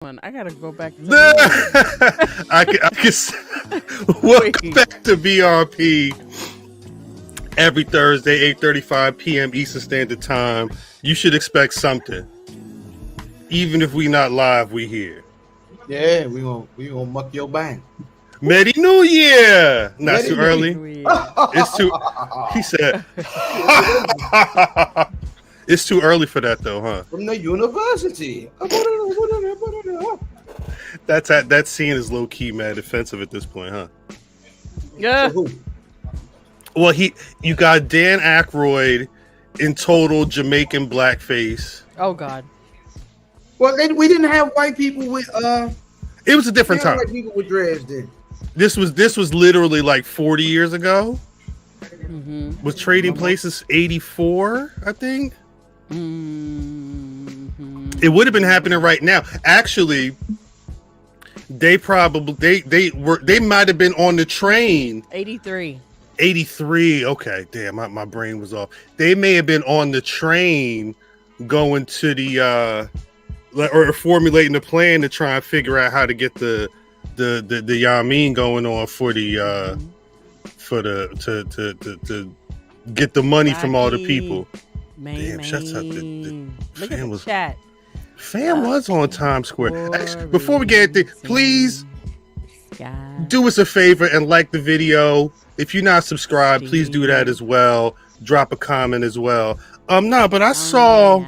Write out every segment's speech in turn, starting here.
I gotta go back to I can welcome back to BRP every Thursday, 8:35 p.m. Eastern Standard Time. You should expect something. Even if we not live, we here. Yeah, we gonna muck your bang. Merry New Year! Not Merry too New early. Year. It's too. He said. It's too early for that though, huh? From the university. That scene is low key mad offensive at this point, huh? Yeah. Well, you got Dan Aykroyd in total Jamaican blackface. Oh God. Well, we didn't have white people with It was a different time. White people with dreads then. This was literally like 40 years ago. Mm-hmm. Was Trading Places 84, I think. Mm-hmm. It would have been happening right now. Actually, they might have been on the train. 83. 83. Okay, damn, my brain was off. They may have been on the train going to the or formulating the plan to try and figure out how to get the Yamin going on for the to get the money from all the people. Damn, shuts up. Look at the chat. Fam was on Times Square. Actually, before we get there, please do us a favor and like the video. If you're not subscribed, please do that as well. Drop a comment as well. But I saw,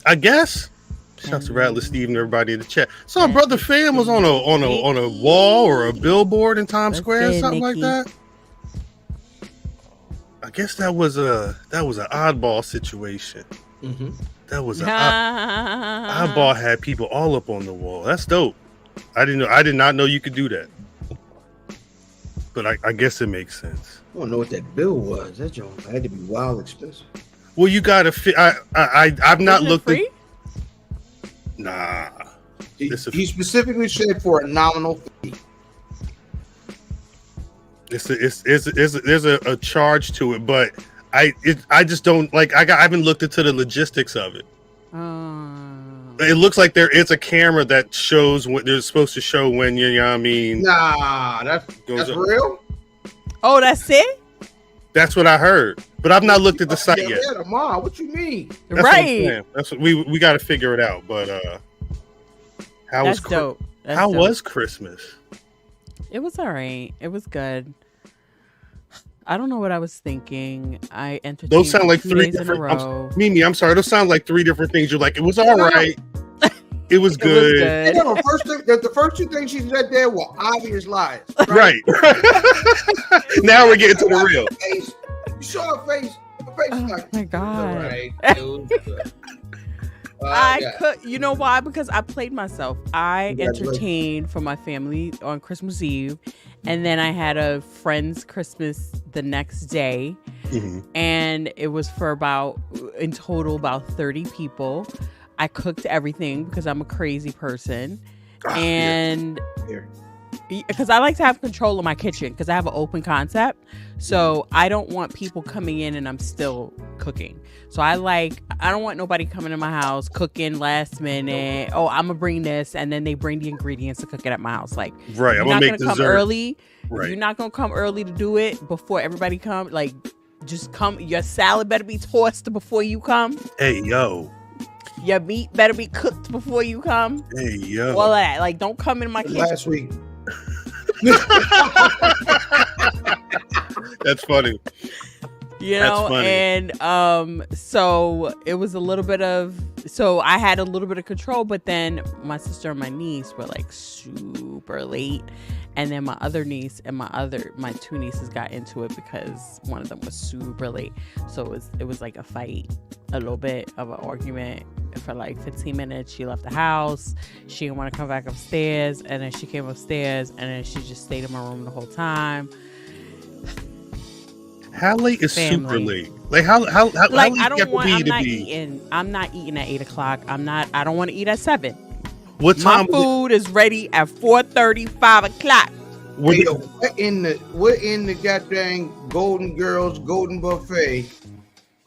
I guess, shouts to Rattler Steve and everybody in the chat. Saw Brother Fam was on a wall or a billboard in Times Square, something like that. I guess that was an oddball situation. Mm-hmm. That was an oddball had people all up on the wall. That's dope. I did not know you could do that. But I guess it makes sense. I don't know what that bill was. That joint had to be wild expensive. Well, you gotta fit. I've not looked at. Nah. He specifically said for a nominal fee. There's a charge to it, but I just don't like. I haven't looked into the logistics of it. It looks like there is a camera that shows what they're supposed to show when you know what I mean. Nah, that's real. Oh, that's it. That's what I heard, but I've not looked at the site yet. Yeah, tomorrow. What you mean? That's right. That's what we got to figure it out. But how was dope? How was Christmas? It was all right. It was good. I don't know what I was thinking. I entertained. Those sound like 2 three days different. in a row. Mimi, I'm sorry. Those sound like three different things. You're like, it was all right. It was good. It was good. The first two things she said there were obvious lies. Right. Now we're getting to the real. You saw her face. Her face Oh like, my God. right. You know why? Because I played myself. I entertained for my family on Christmas Eve, and then I had a friend's Christmas the next day, and it was for in total about 30 people. I cooked everything because I'm a crazy person, and because I like to have control of my kitchen because I have an open concept. So I don't want people coming in and I'm still cooking. So I don't want nobody coming to my house cooking last minute. Oh, I'm gonna bring this, and then they bring the ingredients to cook it at my house. Like, right, I'm not gonna come early. Right. You're not gonna come early to do it before everybody come. Like, just come. Your salad better be tossed before you come. Hey yo. Your meat better be cooked before you come. Hey yo. All that. Like, don't come in my kitchen. Last week. That's funny. You know, and so it was a little bit of, so I had a little bit of control, but then my sister and my niece were like super late, and then my other niece and my two nieces got into it because one of them was super late. So it was like a fight, a little bit of an argument for like 15 minutes. She left the house. She didn't want to come back upstairs, and then she came upstairs, and then she just stayed in my room the whole time. How late is Family. Super late? Like how like late I don't want. I'm not be? eating. I'm not eating at 8 o'clock. I don't want to eat at 7. What time? My food is ready at 4:30, 5 o'clock. We're in the goddamn Golden Girls Golden Buffet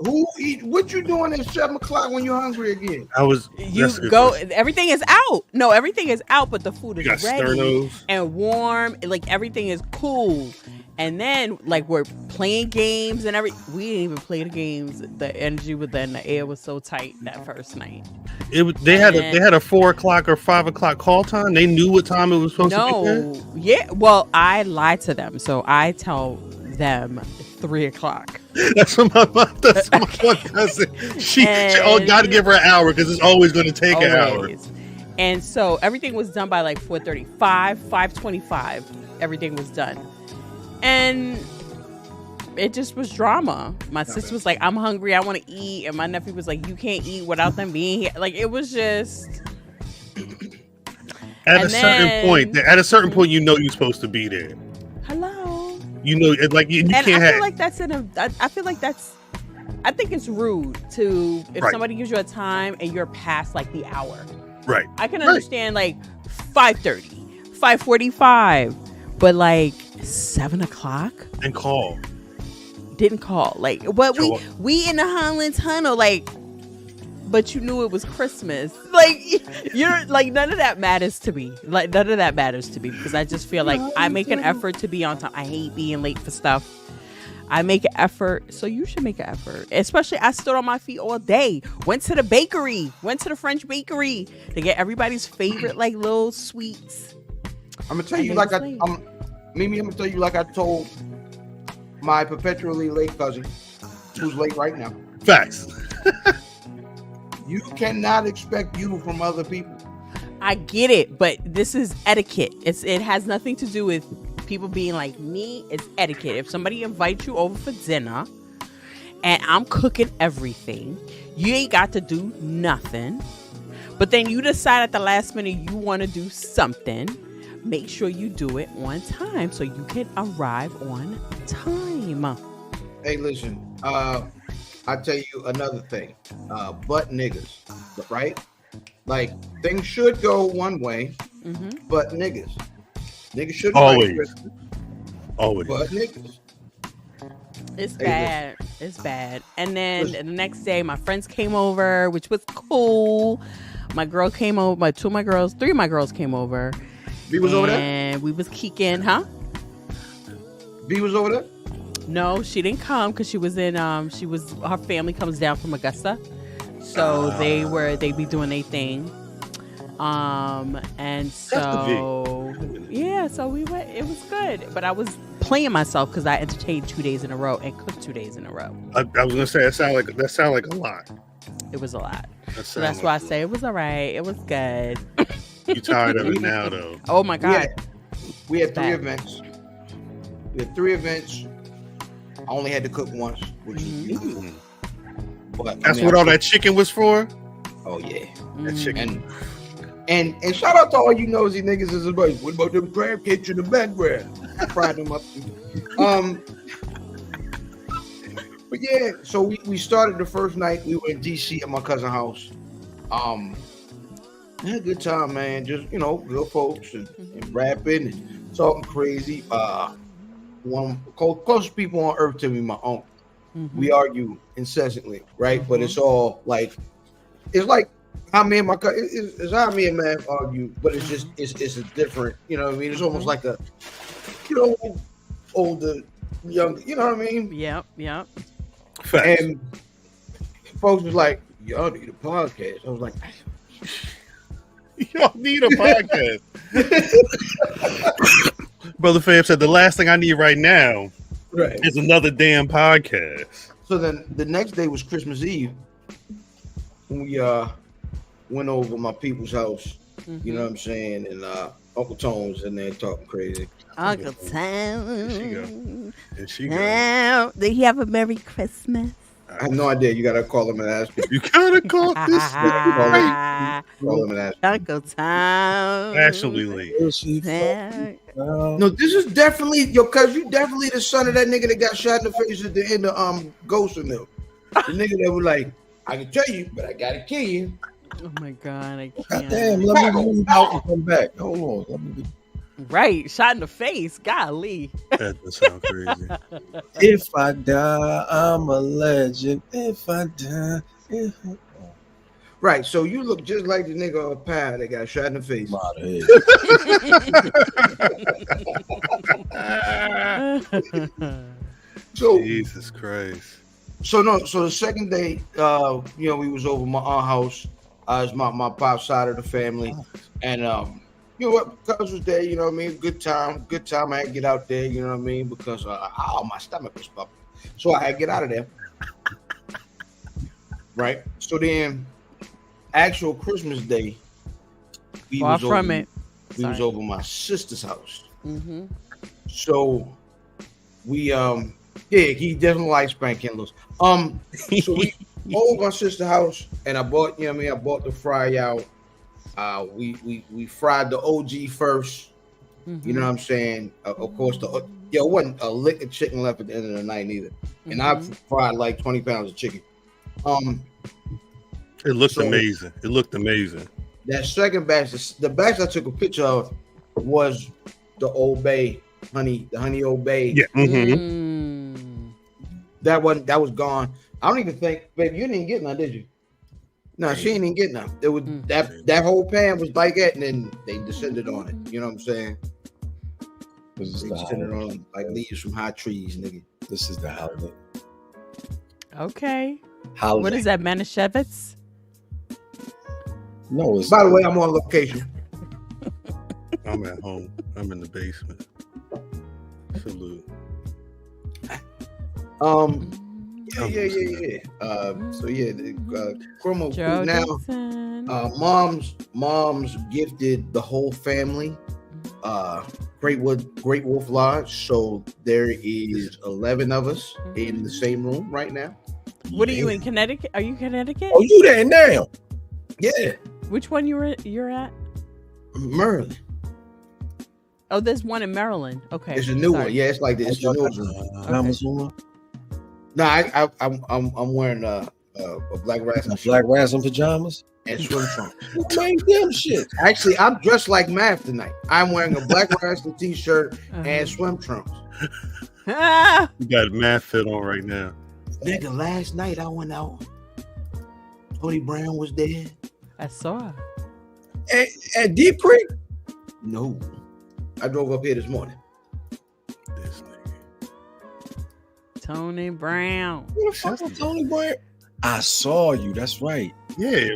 Who eat? What you doing at 7:00 when you're hungry again? You go. Everything is out. No, everything is out, but the food is ready sternos. And warm. Like everything is cool. And then like we're playing games and we didn't even play the games. The energy within the air was so tight that first night. They had a 4:00 or 5:00 call time. They knew what time it was supposed to be. No, yeah. Well, I lied to them, so I tell them 3:00. That's what my mom does. She got to give her an hour because it's always going to take an hour. And so everything was done by like 4:35, 5:25. Everything was done, and it just was drama. My sister was like, "I'm hungry, I want to eat," and my nephew was like, "You can't eat without them being here." Like it was just. At a certain point, you know you're supposed to be there. Hello. You know, like you can't have. I feel like I think it's rude to if somebody gives you a time and you're past like the hour. Right. I can understand like 5:30, 5:45, but like 7:00 and call. Didn't call like what we in the Holland Tunnel like. But you knew it was Christmas. Like you're like none of that matters to me. Like none of that matters to me because I just feel like I make an effort to be on time. I hate being late for stuff. I make an effort, so you should make an effort. Especially I stood on my feet all day. Went to the French bakery to get everybody's favorite like little sweets. I'm gonna tell you like Mimi. I'm gonna tell you like I told my perpetually late cousin, who's late right now. Facts. You cannot expect you from other people. I get it, but this is etiquette. It has nothing to do with people being like me. It's etiquette. If somebody invites you over for dinner and I'm cooking everything, you ain't got to do nothing. But then you decide at the last minute you want to do something. Make sure you do it on time so you can arrive on time. Hey, listen. I'll tell you another thing, but niggas, right? Like things should go one way, but niggas should always, but niggas. It's bad. It's bad. And then the next day, my friends came over, which was cool. My girl came over. Three of my girls came over. B was over there, and we was kicking, huh? B was over there. No, she didn't come because she was in. Her family comes down from Augusta, so they be doing their thing. And so so we went. It was good, but I was playing myself because I entertained 2 days in a row and cooked 2 days in a row. I was gonna say that sound like a lot. It was a lot. So that's why I say it was all right. It was good. You tired of it now, though? Oh my god! We had 3 events. I only had to cook once, which is but that's what all that chicken was for. Oh yeah, that chicken. And shout out to all you nosy niggas as well. What about them crab cakes in the background? I fried them up. But yeah, so we started the first night. We were in DC at my cousin's house. Had a good time, man. Just good folks and rapping and talking crazy. One of the closest people on earth to me, my uncle. We argue incessantly, right? But it's all like, it's like how me and my cousin, it's how me and Matt argue, but it's just, it's a different, you know what I mean? It's almost like a, older, younger, you know what I mean? Yep. Facts. And folks was like, y'all need a podcast. I was like, y'all need a podcast. Brother Fab said the last thing I need right now is another damn podcast. So then the next day was Christmas Eve. When we went over my people's house, you know what I'm saying? And Uncle Tone's in there talking crazy. Uncle Tone. There she go. Did he have a Merry Christmas? I have no idea. You gotta call him and ask him. You gotta call this. Call him and ask him. Uncle Tom. Actually, Lee. No, this is definitely cuz you definitely the son of that nigga that got shot in the face at the end of Ghost in them. The nigga that was like, I can tell you, but I gotta kill you. Oh my god, I can't. Damn, let me out and come back. Hold on. Right, shot in the face. Golly. That does sound crazy. If I die, I'm a legend. If I die, Right, so you look just like the nigga of Pie that got shot in the face. So Jesus Christ. So the second day, we was over my aunt's house. It's my pop's side of the family, and you know what, cuz was there. You know what I mean? Good time. I had to get out there. You know what I mean? Because my stomach was popping, so I had to get out of there. Right. So then, actual Christmas day, we was over my sister's house. Mm-hmm. So we he definitely likes spank candles. So we over my sister's house, and I bought, I bought the fry out. We fried the OG first. Mm-hmm. You know what I'm saying? Of course, it wasn't a lick of chicken left at the end of the night either. Mm-hmm. And I fried like 20 pounds of chicken. It looked amazing. It looked amazing. That second batch, the batch I took a picture of was the Old Bay honey, the honey Old Bay. Yeah. Mm-hmm. That was gone. I don't even think, baby, you didn't get none, did you? No, she didn't even get none. It was that whole pan was like that, and then they descended on it. You know what I'm saying? They descended on like leaves from high trees, nigga. This is the holiday. Okay. Holiday. What is that, Manischewitz? No, it's. By the way, I'm on location. I'm at home. I'm in the basement. Salute. Yeah. Chromo now. Mom's gifted the whole family. Great Wolf Lodge. So there is 11 of us in the same room right now. What are you in Connecticut? Are you in Connecticut? Oh, you there now? Yeah. Which one you're at? Maryland. Oh, there's one in Maryland. Okay. It's a new one. Yeah, it's like this. It's a new one. No, I'm wearing a Black Rasslin. Black Rasslin pajamas and swim trunks. Who made them shit? Actually, I'm dressed like Matth tonight. I'm wearing a Black Rasslin t-shirt and swim trunks. You got Matth fit on right now. Nigga, last night I went out. Tony Brown was there. I saw. At Deep Creek? No. I drove up here this morning. This nigga. Tony Brown. Who the fuck was Tony Brown? I saw you. That's right. Yeah,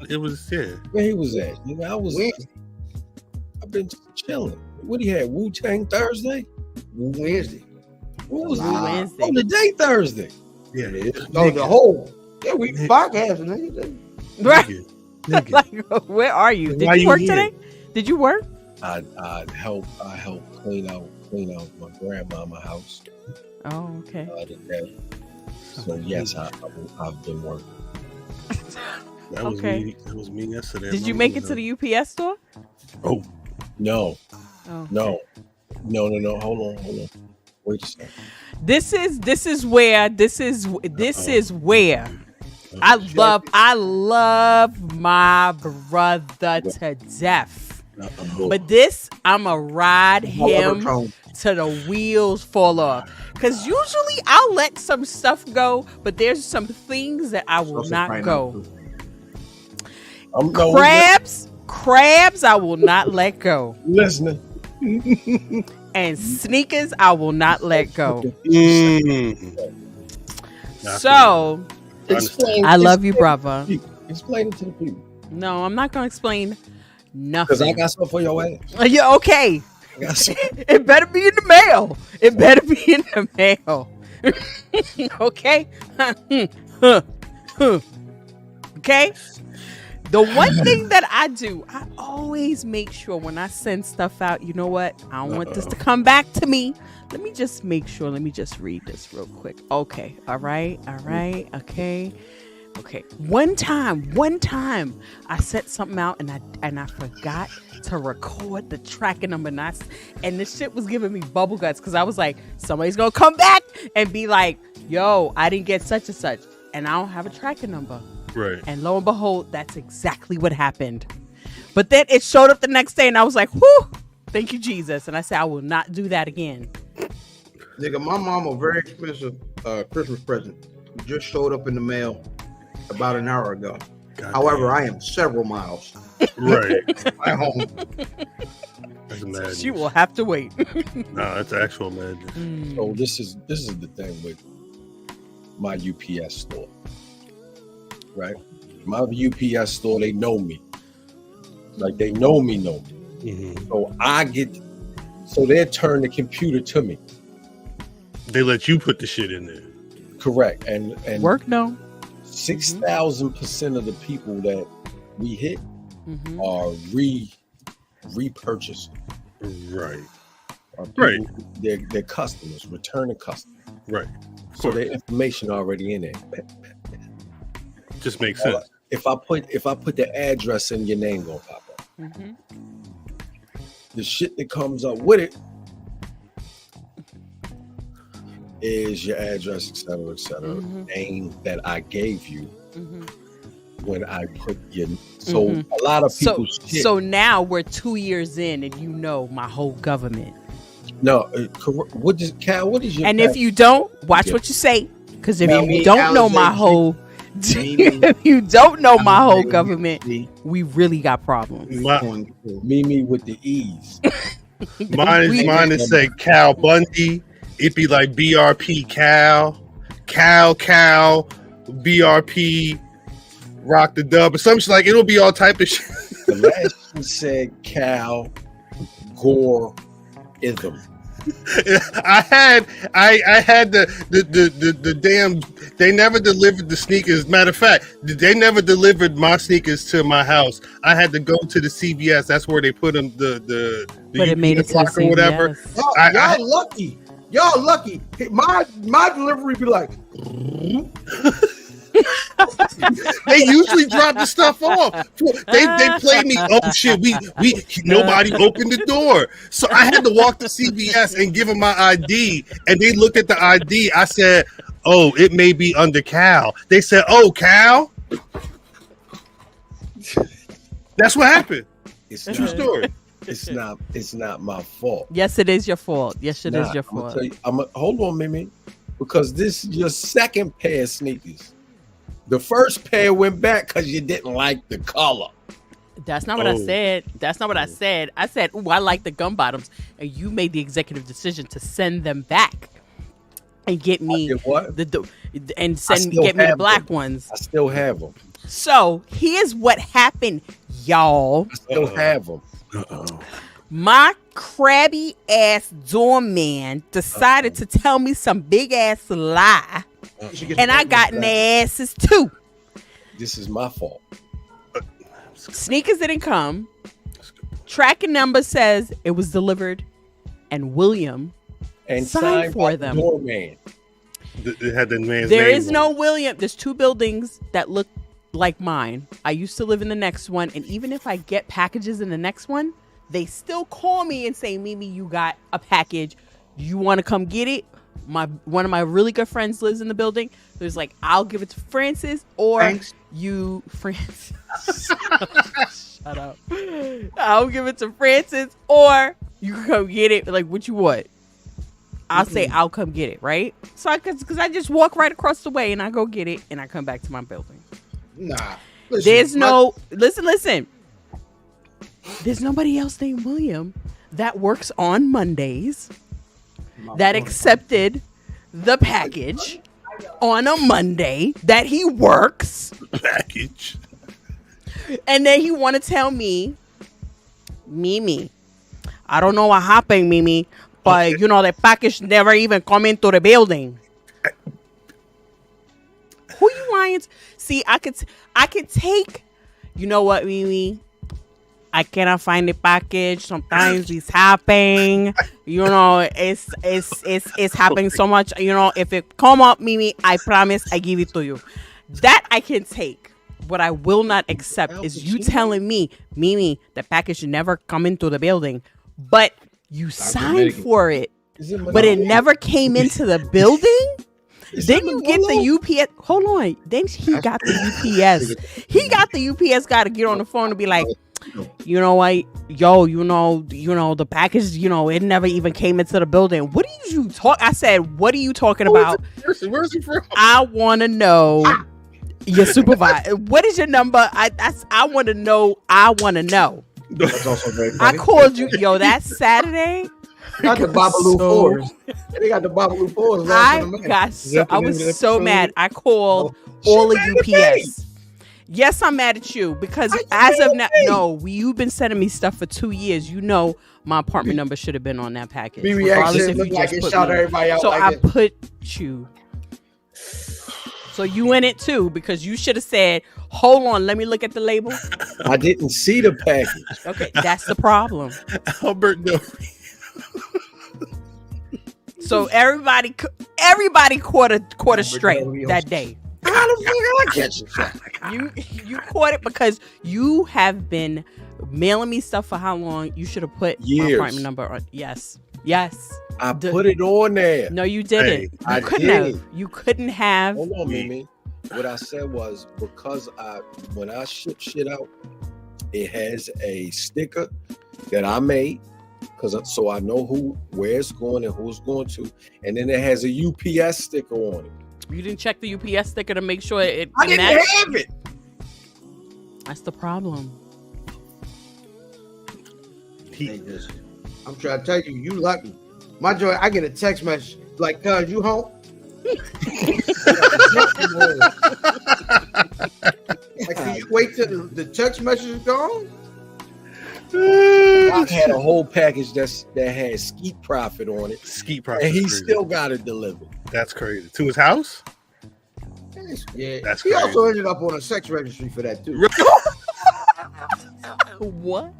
it was. Where he was at? I've been chilling. What he had? Wu-Tang Thursday? Wednesday. What was Wednesday? Oh, the day Thursday. Yeah, it is. Oh, the whole. Yeah, we podcasting, nigga. Right. Like, where are you? Did you work today? Did you work? I helped clean out my grandmama's house. Oh, okay. So yes, I've been working. That was me. That was me yesterday. Did you make it to the UPS store? Oh no. Oh. No. Hold on. Wait a second. This is where I love my brother to death. But this, I'ma ride him till the wheels fall off. Because usually I'll let some stuff go, but there's some things that I will not go. Crabs, I will not let go. Listening. And sneakers, I will not let go. So, I love you, brother. Explain it to the people. No, I'm not gonna explain nothing. Because I got something for your ass. Yeah, okay. It better be in the mail. Okay. Okay. The one thing that I do, I always make sure when I send stuff out, you know what? I don't want this to come back to me. Let me just make sure. Let me just read this real quick. Okay. All right. Okay. One time I set something out and I forgot to record the tracking number, and this shit was giving me bubble guts because I was like, somebody's gonna come back and be like, yo, I didn't get such and such, and I don't have a tracking number. Right. And lo and behold, that's exactly what happened. But then it showed up the next day, and I was like, whew, Thank you, Jesus. And I said, I will not do that again. Nigga, my mom a very expensive Christmas present just showed up in the mail about an hour ago. God However, damn. I am several miles right my home. That's madness. She will have to wait. No, that's actual madness. So this is the thing with my UPS store, right? My UPS store, they know me. Like they know me. Mm-hmm. So they turn the computer to me. They let you put the shit in there. Correct. And work no. 6,000% of the people that we hit are repurchasing. Right. Right. They're customers, returning customers. Right. So their information already in there. Just makes sense. If I put the address in, your name gonna pop up. Mm-hmm. The shit that comes up with it is your address, etc., name that I gave you when I put your. So a lot of people. So now we're 2 years in, and you know my whole government. No, what is your? And if you don't, watch what you say, because if you don't know my whole. If you don't know my whole government, we really got problems. Mimi with the E's. Mine is say Cal Bundy. It'd be like BRP Cal, BRP Rock the Dub, or something like it'll be all type of shit. The last one said Cal Gore-ism. I had the damn. They never delivered the sneakers. Matter of fact, they never delivered my sneakers to my house. I had to go to the CVS. That's where they put them. The but it made it to or whatever. Y'all lucky. Y'all lucky. My delivery be like. They usually drop the stuff off. They played me. Oh shit, we nobody opened the door, so I had to walk to CVS and give them my ID, and they looked at the ID. I said, "Oh, it may be under Cal." They said, "Oh, Cal." That's what happened. It's true story. It's not my fault. Yes, it is your fault. Yes, it is your fault. Hold on, Mimi, because this is your second pair of sneakers. The first pair went back because you didn't like the color. That's not what I said. That's not what I said. I said, "Ooh, I like the gum bottoms," and you made the executive decision to send them back and get me get me the black ones. I still have them. So here's what happened, y'all. I still have them. My crabby ass doorman decided to tell me some big ass lie. And I got in their asses too. This is my fault. Sneakers didn't come. Tracking number says it was delivered, and William signed for them. Doorman. It had the man's there name is on no William. There's two buildings that look like mine. I used to live in the next one, and even if I get packages in the next one, they still call me and say, "Mimi, you got a package. You want to come get it?" One of my really good friends lives in the building. There's like, I'll give it to Francis, or Thanks. You, Francis. Shut up. I'll give it to Francis, or you can come get it. Like, what you want? I'll say I'll come get it, right? So because I just walk right across the way and I go get it and I come back to my building. Nah. Listen. There's nobody else named William that works on Mondays that accepted the package on a Monday that he works. Package. And then he want to tell me, "Mimi, I don't know what happened, Mimi, but you know the package never even come into the building." Who you lying to? See, I could take. You know what, Mimi? I cannot find the package. Sometimes it's happening. You know, it's happening so much. You know, if it come up, Mimi, I promise I give it to you. That I can take. What I will not accept is you telling me, "Mimi, the package should never come into the building," but you signed for it, but it never came into the building. Then you get the UPS. Hold on. Then he got the UPS. He got the UPS guy to get on the phone and be like, you know what, yo, you know, the package, you know, it never even came into the building. What are you talking? I said, what are you talking about? Where's he from? I want to know your supervisor. What is your number? I want to know. I want to know. That's also very funny. I called you, yo, that Saturday. Got the Babalu fours. They got the Babalu fours. I was so mad. I called all of UPS. Yes, I'm mad at you because as of now, no, you've been sending me stuff for 2 years. You know my apartment number should have been on that package. Me reaction look like it shout everybody out. So like I put you. So you in it too because you should have said, "Hold on, let me look at the label." I didn't see the package. Okay, that's the problem. Albert, no. So everybody caught a straight that day. How the fuck I catch it? You caught it because you have been mailing me stuff for how long? You should have put my apartment number on. Yes. I put it on there. No, you didn't. Hey, You couldn't have. Hold on, Mimi. What I said was because when I ship shit out, it has a sticker that I made so I know where it's going and who's going to, and then it has a UPS sticker on it. You didn't check the UPS sticker to make sure it. I didn't have it. That's the problem. I'm trying to tell you, you lucky. My joy, I get a text message like, "Cuz, you home?" Like, can you wait till the text message is gone? I had a whole package that had Skeet Profit on it. Skeet Profit, and he still got it delivered. That's crazy. To his house? Yeah, that's he crazy. also ended up on a sex registry for that too. What?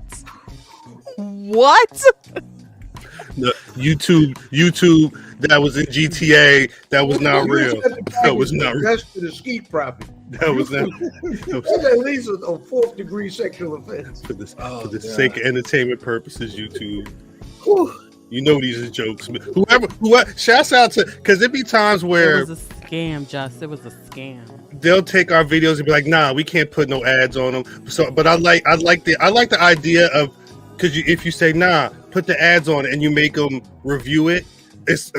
The YouTube that was in GTA that was not real. That was not real. That's to the Skeet Profit. That was not. That's at least a fourth degree sexual offense. For the sake of entertainment purposes, YouTube. You know these are jokes. Whoever, shouts out to, because there be times where it was a scam, Just. It was a scam. They'll take our videos and be like, "Nah, we can't put no ads on them." So, but I like the idea of, because if you say, "Nah, put the ads on it," and you make them review it, it's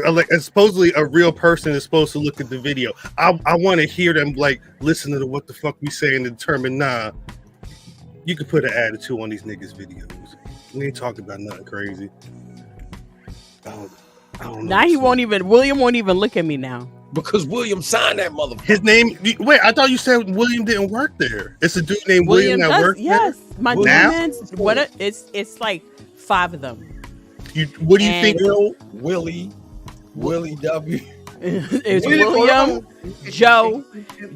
supposedly a real person is supposed to look at the video. I want to hear them like listen to what the fuck we say and determine, nah, you could put an ad or two on these niggas' videos. We ain't talking about nothing crazy. I don't know. Now William won't even look at me now. Because William signed that motherfucker. His name, wait, I thought you said William didn't work there. It's a dude named William that works there? Yes. My demons, it's like 5 of them. What do you think? Willie W. It's William, Joe,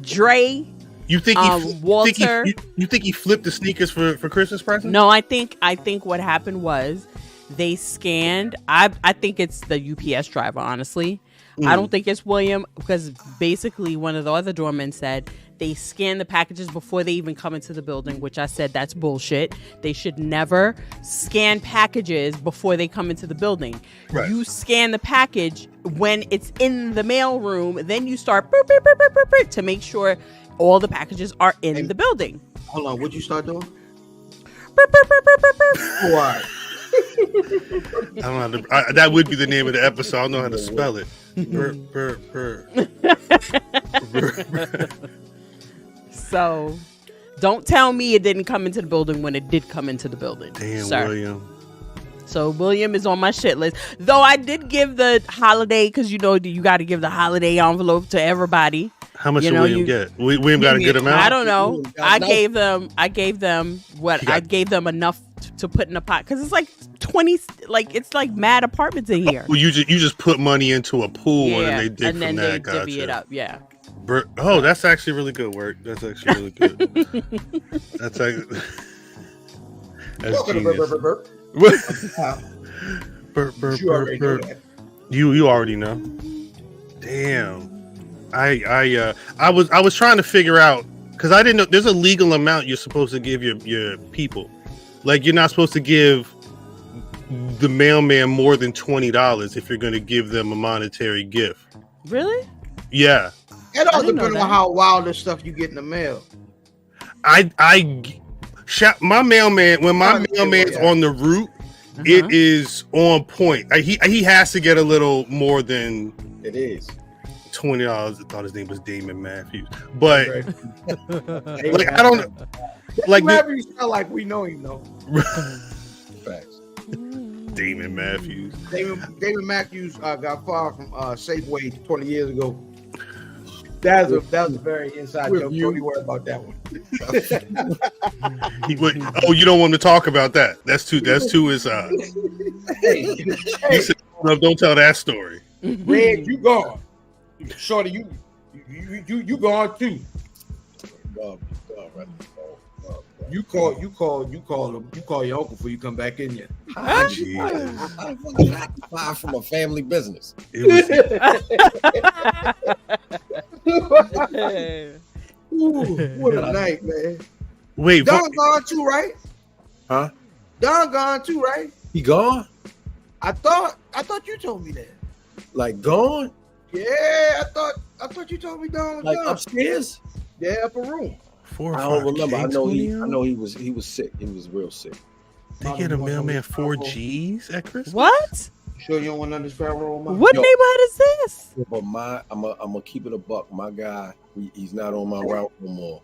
Dre. You think Walter? You think he flipped the sneakers for Christmas presents? No, I think what happened was they scanned. I think it's the UPS driver, honestly. I don't think it's William, because basically one of the other doormen said they scan the packages before they even come into the building, which I said that's bullshit. They should never scan packages before they come into the building. Right. You scan the package when it's in the mail room, then you start to make sure all the packages are in the building. Hold on, what'd you start doing? Why? I don't know that would be the name of the episode. I don't know how to spell it. So, don't tell me it didn't come into the building when it did come into the building. Damn, sir. William. So William is on my shit list. Though I did give the holiday, because you got to give the holiday envelope to everybody. How much did William get? William got a good amount? I don't know. I gave them enough to put in a pot, because it's like 20, like it's like mad apartments in here. Well, you just put money into a pool and they dig and then from they that. divvy it up. Yeah. Oh, that's actually really good work. That's actually really good. That's genius. You already know. Damn. I was trying to figure out, because I didn't know there's a legal amount you're supposed to give your people. Like, you're not supposed to give the mailman more than $20 if you're going to give them a monetary gift. Really? Yeah. It all depends on how wild the stuff you get in the mail. My mailman, when my mailman's on the route, it is on point. He has to get a little more than it is $20. I thought his name was Damon Matthews, but like I don't like Matthews. Sound like we know him though. facts. Damon Matthews. David Matthews got fired from Safeway 20 years ago. That was a very inside joke. Don't you worry about that one. You don't want to talk about that. That's too inside. Hey, You said, no, don't tell that story. Red, you gone. Shorty, you gone too. You call him. You call your uncle before you come back in here. I fire from a family business. Ooh, what a night, man. Wait, Don gone too, right? Huh? Don gone too, right? He gone? I thought you told me that. Like gone? Yeah, I thought you told me Don was like gone. Upstairs? Yeah, upper room. I don't remember. I know he was sick. He was real sick. They get a mailman 4 G's at Christmas? What? Sure you don't want another fat roll? What neighborhood is this? But I'm gonna keep it a buck. My guy, he's not on my route no more.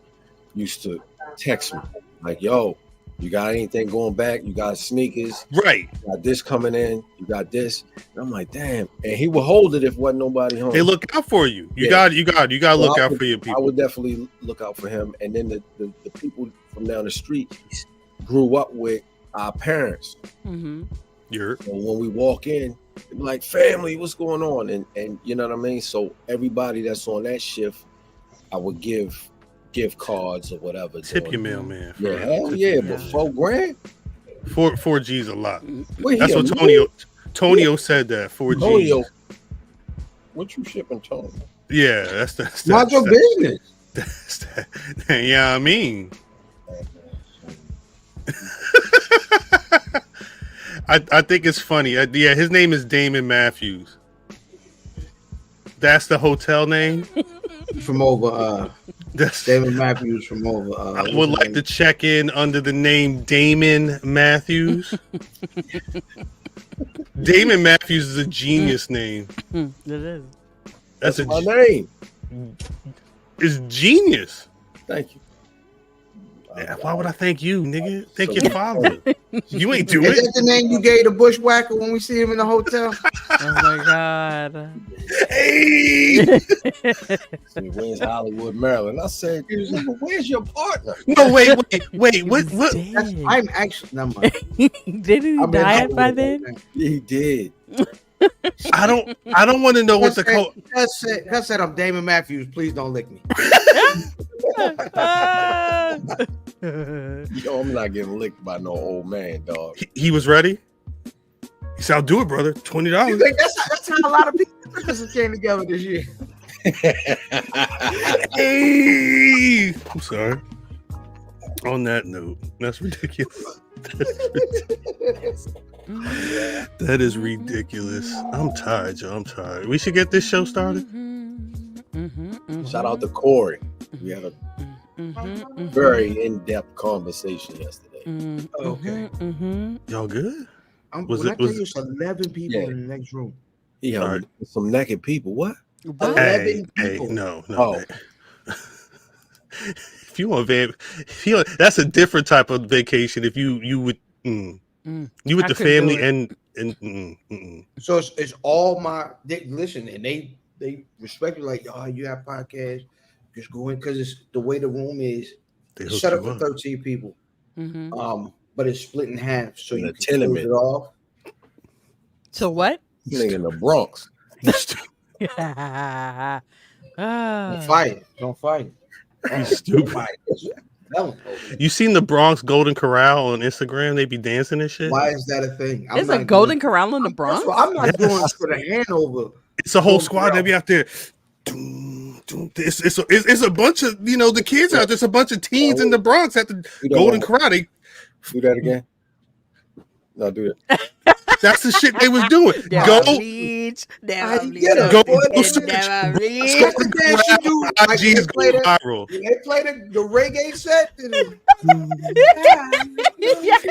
Used to text me like, "Yo, you got anything going back? You got sneakers? Right. You got this coming in? You got this?" And I'm like, "Damn!" And he would hold it if wasn't nobody home. They look out for you. You got to look out for your people. I would definitely look out for him. And then the people from down the street grew up with our parents. Mm-hmm. You're when we walk in, they're like, "Family, what's going on?" And you know what I mean. So everybody that's on that shift, I would give gift cards or whatever. Tip your mailman. Yeah, hell yeah, but $4,000. 4 G's a lot. Wait, that's what Tonio said that 4 G's. What you shipping, Tony? Yeah, that's not your business. That's that. Yeah, I mean. I think it's funny. Yeah, his name is Damon Matthews. That's the hotel name. From over, Damon Matthews from over. I would like to check in under the name Damon Matthews. Damon Matthews is a genius name. It is. That's my name. It's genius. Thank you. Why would I thank you, nigga? Thank your father. You ain't do Is it. that the name you gave the bushwhacker when we see him in the hotel? Oh my God. Hey. Where's Hollywood, Maryland? I said, "Where's your partner?" No, wait. What? I'm actually not my. Didn't he die by then? He did. I don't want to know what the code. Gus said, "I'm Damon Matthews. Please don't lick me." Yo, I'm not getting licked by no old man, dog. He was ready. He said, "I'll do it, brother. $20." That's how a lot of people came together this year. Hey, I'm sorry. On that note, that's ridiculous. That is ridiculous. I'm tired, Joe. I'm tired. We should get this show started. Shout out to Corey. We had a very in-depth conversation yesterday. Okay. Y'all good? Was it 11 people in the next room? Yeah, some naked people. What? 11 people. No. Oh. If you want that's a different type of vacation. If you would you with the family and So it's all my listen, and they respect you like, "Oh, you have podcasts, just go in," because it's the way the room is. It's set up for 13 people. But it's split in half, so you can close it off. So what? Nigga in the Bronx. Don't fight. You stupid. You seen the Bronx Golden Corral on Instagram? They be dancing and shit. Why is that a thing? There's a Golden Corral in the Bronx? I'm not doing for the Hanover. It's a whole squad that be out there. It's a bunch of the kids out there. It's a bunch of teens in the Bronx at the Golden Corral. They do that again. No, do it. That's the shit they was doing. Go reach. Never reach. Go Never reach. IG's go viral. When they play the reggae set,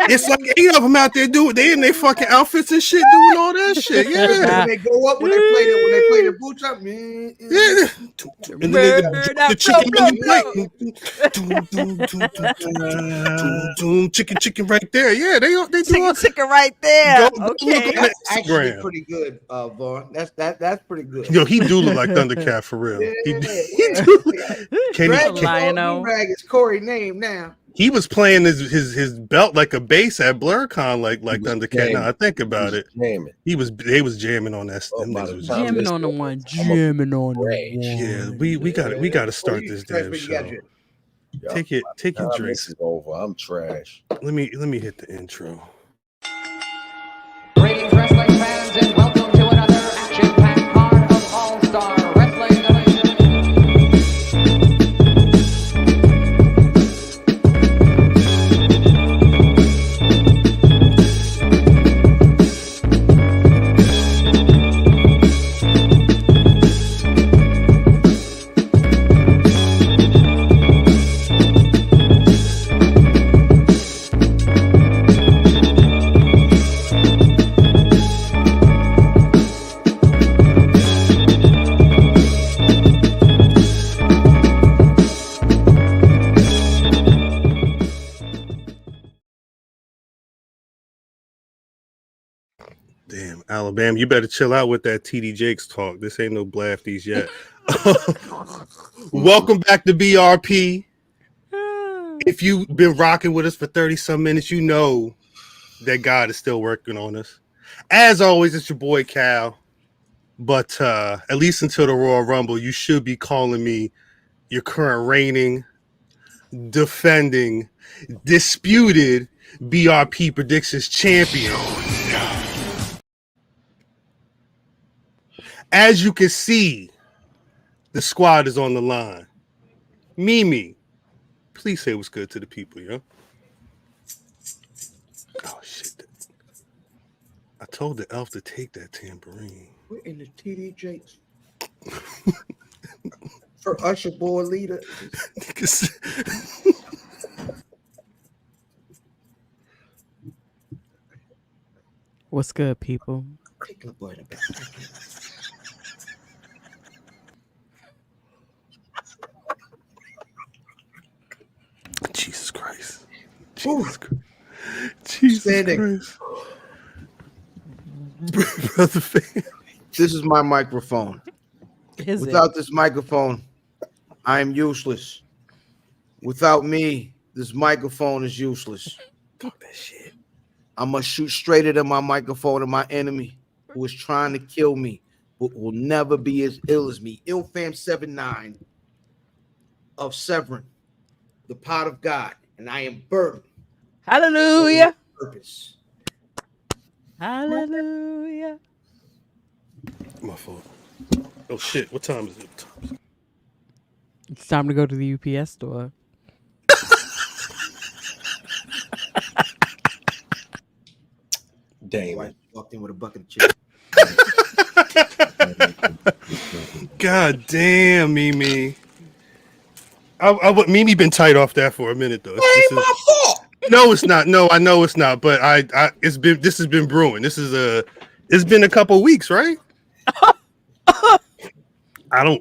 it's like 8 of them out there doing. They in their fucking outfits and shit, doing all that shit. Yeah. When they go up, when they play the boot up, man. Yeah. And then the chicken on the plate. Chicken right there. Yeah, they do chicken right there. Go okay. look on Actually pretty good, Vaughn. That's pretty good. Yo, he do look like Thundercat for real. Yeah, he do. Rag is Corey name now. He was playing his belt like a bass at BlurCon, like Thundercat. Now I think about it. They was jamming on that. Jamming on the one. Jamming on the one. Yeah, we gotta start this damn show. Take your drinks. This is over. I'm trash. Let me hit the intro. Greetings, wrestling fans, and welcome to another action-packed card of All-Star Wrestling. Damn, Alabama, you better chill out with that TD Jakes talk. This ain't no blafties yet. Welcome back to BRP. If you've been rocking with us for 30-some minutes, you know that God is still working on us. As always, it's your boy Cal. But at least until the Royal Rumble, you should be calling me your current reigning, defending, disputed BRP predictions champion. As you can see, the squad is on the line. Mimi, please say what's good to the people, yo. Oh, shit. I told the elf to take that tambourine. We're in the TD Jakes. For Usher Boy leader. What's good, people? Take the boy to bed. Jesus Christ. Jesus Christ. Brother fan. This is my microphone. Without this microphone, I am useless. Without me, this microphone is useless. Talk that shit. I must shoot straight into my microphone at my enemy who is trying to kill me, but will never be as ill as me. IlFam79 of Severin, the pot of God, and I am burdened. Hallelujah. Purpose. Hallelujah. My fault. Oh shit! What time is it? It's time to go to the UPS store. Damn it. Walked in with a bucket of chicken. God damn, Mimi. Mimi been tight off that for a minute though. Ain't my fault. No, it's not. No, I know it's not. But this has been brewing. It's been a couple weeks, right? I'm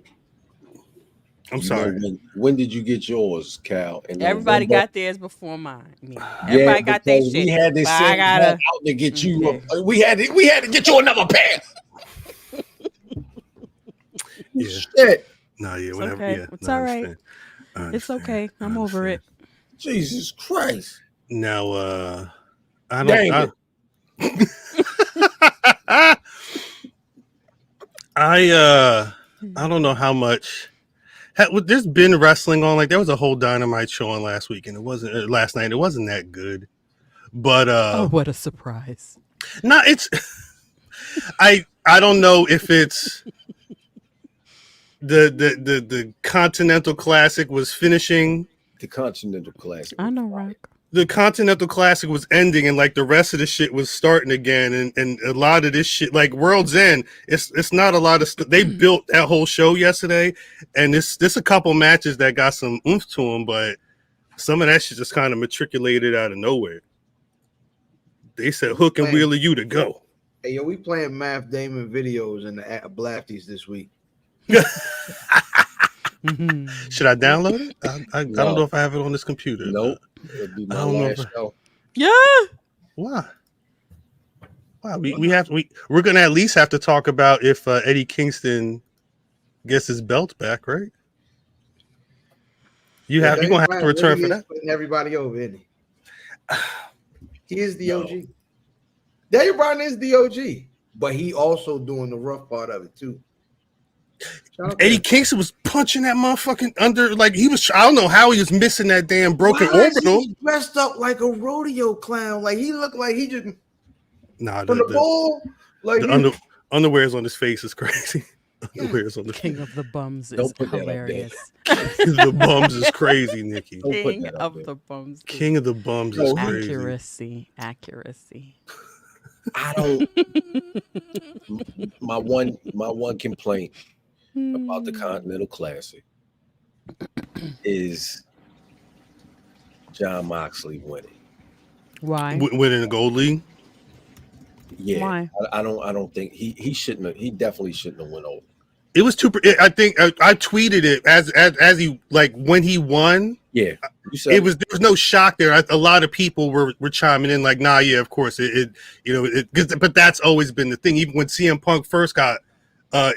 sorry. When did you get yours, Cal? Everybody got theirs before mine. Everybody got their shit. We had this out to get you. Okay. We had to get you another pair. Yeah. Shit. No, yeah, whatever. Okay. Yeah, It's all right. It's okay. I'm over it. Jesus Christ. Now, I don't know how much. There's been wrestling on. Like there was a whole Dynamite show on last week, and last night. It wasn't that good. But oh, what a surprise! No, it's. I don't know if it's the Continental Classic was finishing. The Continental Classic. I know, right? the Continental Classic was ending and like the rest of the shit was starting again, and a lot of this shit, like World's End, it's not a lot of stuff. They built that whole show yesterday, and this a couple matches that got some oomph to them, but some of that shit just kind of matriculated out of nowhere. They said hook and wheel of you to go. Hey, yo, we playing Math Damon videos in the Blafties this week. Should I download it? I don't know if I have it on this computer. Nope. It'd be my last show. Yeah. Why? Wow, we're gonna at least have to talk about if Eddie Kingston gets his belt back, right? You're gonna have to return for that. Putting everybody over, isn't he? He is the OG. Daniel Bryan is the OG, but he also doing the rough part of it too. Eddie Kingston was punching that motherfucking under, like he was. I don't know how he was missing that damn broken orbital. He dressed up like a rodeo clown, like he looked like he just from the ball. Like the underwear's on his face is crazy. Underwear's on the King of the Bums is hilarious. The Bums is crazy, Nikki. King of the Bums. King of the Bums is crazy. Accuracy. I don't. my one complaint about the Continental Classic is Jon Moxley winning. Why? Winning the Gold League? Yeah. Why? I don't think he shouldn't have. He definitely shouldn't have went over. It was too. I think I tweeted it as he, like, when he won. Yeah, there was no shock there. A lot of people were chiming in like, nah, yeah, of course but that's always been the thing. Even when CM Punk first got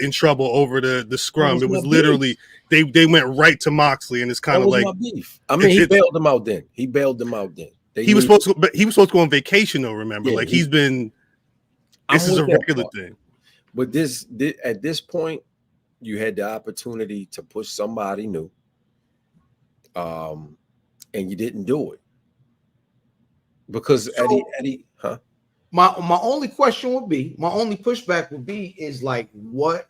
in trouble over the scrum, it was literally they went right to Moxley, and it's kind of like beef. I mean, he bailed them out then. He was supposed to go on vacation though. Remember, like he's been. This is a regular thing. But this at this point, you had the opportunity to push somebody new. And you didn't do it because Eddie, huh? My only question would be, my only pushback would be, is like, where's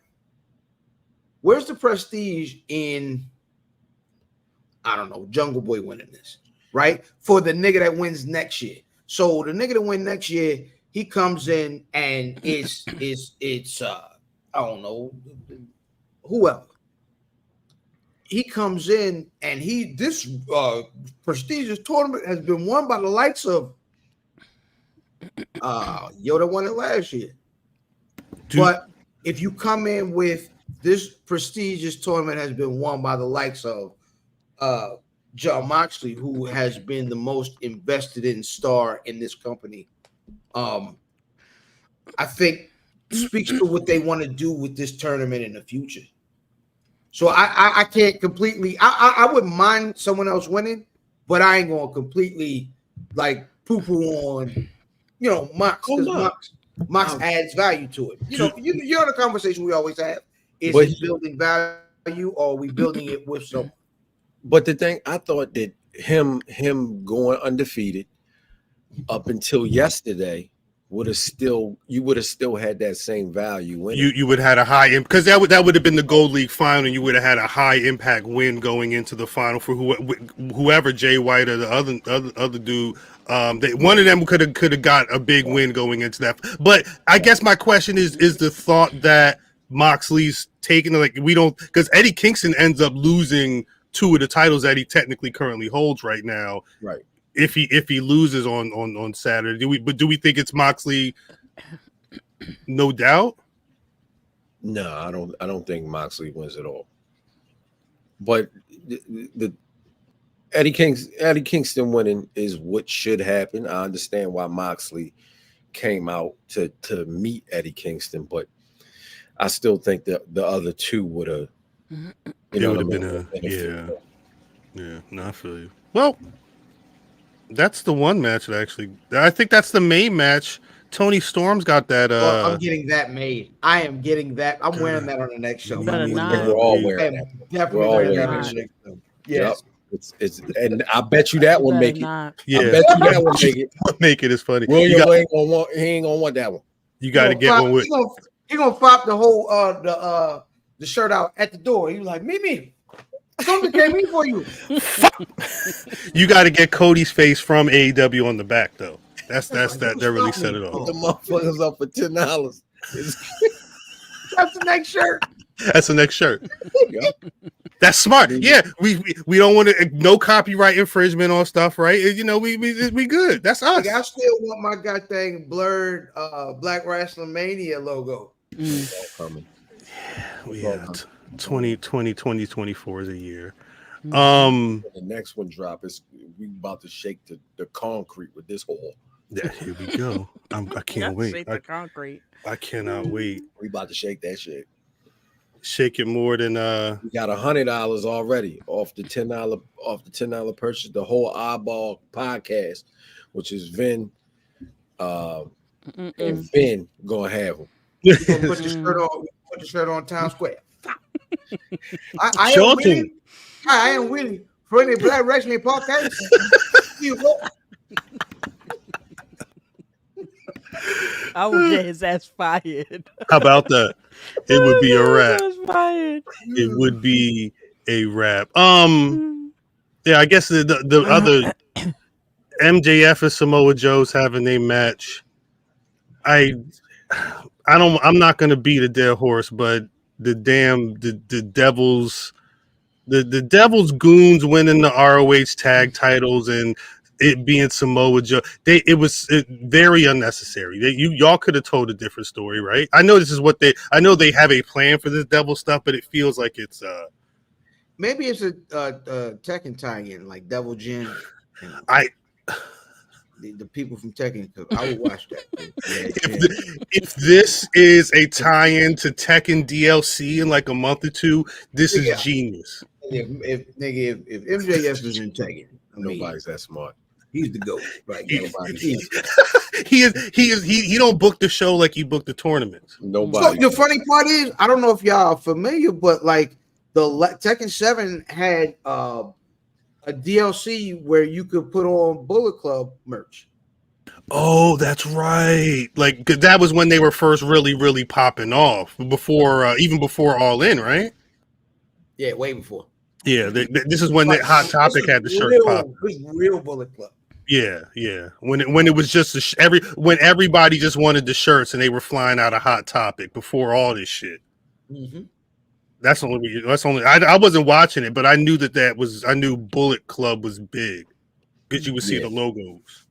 the prestige in, I don't know, Jungle Boy winning this, right? For the nigga that wins next year. So the nigga that wins next year, he comes in and it's I don't know, whoever. He comes in and this prestigious tournament has been won by the likes of Yoda won it last year. But if you come in with this prestigious tournament has been won by the likes of Jon Moxley, who has been the most invested in star in this company, I think speaks to what they want to do with this tournament in the future. So I can't completely. I wouldn't mind someone else winning, but I ain't gonna completely like poo-poo on, Mox, because Mox adds value to it. You know the conversation we always have: is it building value, or are we building it with someone? But the thing, I thought that him going undefeated up until yesterday you would have still had that same value. You would have had a high because that would have been the Gold League final, and you would have had a high impact win going into the final for whoever, Jay White or the other dude. One of them could have got a big win going into that. But I guess my question is the thought that Moxley's taking, like, we don't, because Eddie Kingston ends up losing 2 of the titles that he technically currently holds right now. Right. If he loses on Saturday, do we think it's Moxley? No doubt. No, I don't think Moxley wins at all. But the Eddie Kingston winning is what should happen. I understand why Moxley came out to meet Eddie Kingston, but I still think that the other 2 would have. It would have been yeah. No, I feel you. Well. That's the one match I think that's the main match. Tony Storm's got that. I'm getting that made. I am getting that. I'm wearing that on the next show. We're all wearing that. Definitely wearing that on the next show. Yes. Yep. It's and I bet you that will make it. Yeah. I bet you that will make it. Make it is funny. William he ain't gonna want that one. You got to get one with. He gonna flop the whole the shirt out at the door. He was like, Mimi, Something came in for you. You got to get Cody's face from AEW on the back though. That's that really set it off. The motherfuckers up for $10. That's the next shirt. That's the next shirt. That's smart. Yeah, we don't want to no copyright infringement on stuff, right? You know, we good. That's us. Like, I still want my goddamn blurred Black Rasslin Mania logo. Coming. Yeah, 2024 is a year. The next one drop is we about to shake the concrete with this hole. Yeah, here we go. I can't wait. Shake the concrete. I cannot wait. We about to shake that shit. Shake it more than We got $100 already off the $10 purchase. The whole Eyeball podcast, which is Vin, and Vin gonna have them. We're gonna put the shirt on Times Square. I am Willie for any Black Rasslin Podcast. I will get his ass fired. How about that? It would be a wrap. It would be a wrap. Yeah, I guess the other MJF and Samoa Joe's having a match. I'm not gonna beat a dead horse, but the Devil's goons winning the ROH tag titles and it being Samoa Joe, it was very unnecessary. Y'all could have told a different story, right? I know this is what I know they have a plan for this Devil stuff, but it feels like it's maybe it's a Tekken tie-in, like Devil Jin. The people from Tekken, I would watch that. If this is a tie-in to Tekken DLC in like a month or two, this is genius. If MJF is in Tekken, nobody's that smart. He's the GOAT. Right? He don't book the show like he booked the tournaments. Nobody. So the funny part is, I don't know if y'all are familiar, but like the Tekken 7 had a DLC where you could put on Bullet Club merch. Oh, that's right. Like, cause that was when they were first really popping off before, even before All In, right? Yeah, way before. Yeah, this is when that Hot Topic had the shirt pop. Real Bullet Club. Yeah. When it was just when everybody just wanted the shirts and they were flying out of Hot Topic before all this shit. Mm-hmm. That's only. I wasn't watching it, but I knew I knew Bullet Club was big because you would see the logos.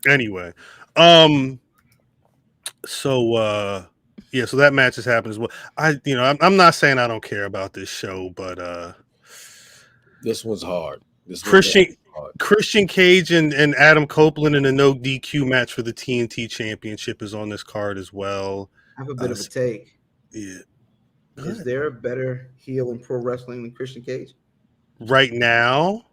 Anyway, so that match has happened as well. I'm not saying I don't care about this show, but this one's hard. Christian Cage and Adam Copeland in a no DQ match for the TNT Championship is on this card as well. I have a bit of a take. Yeah. Is there a better heel in pro wrestling than Christian Cage? Right now?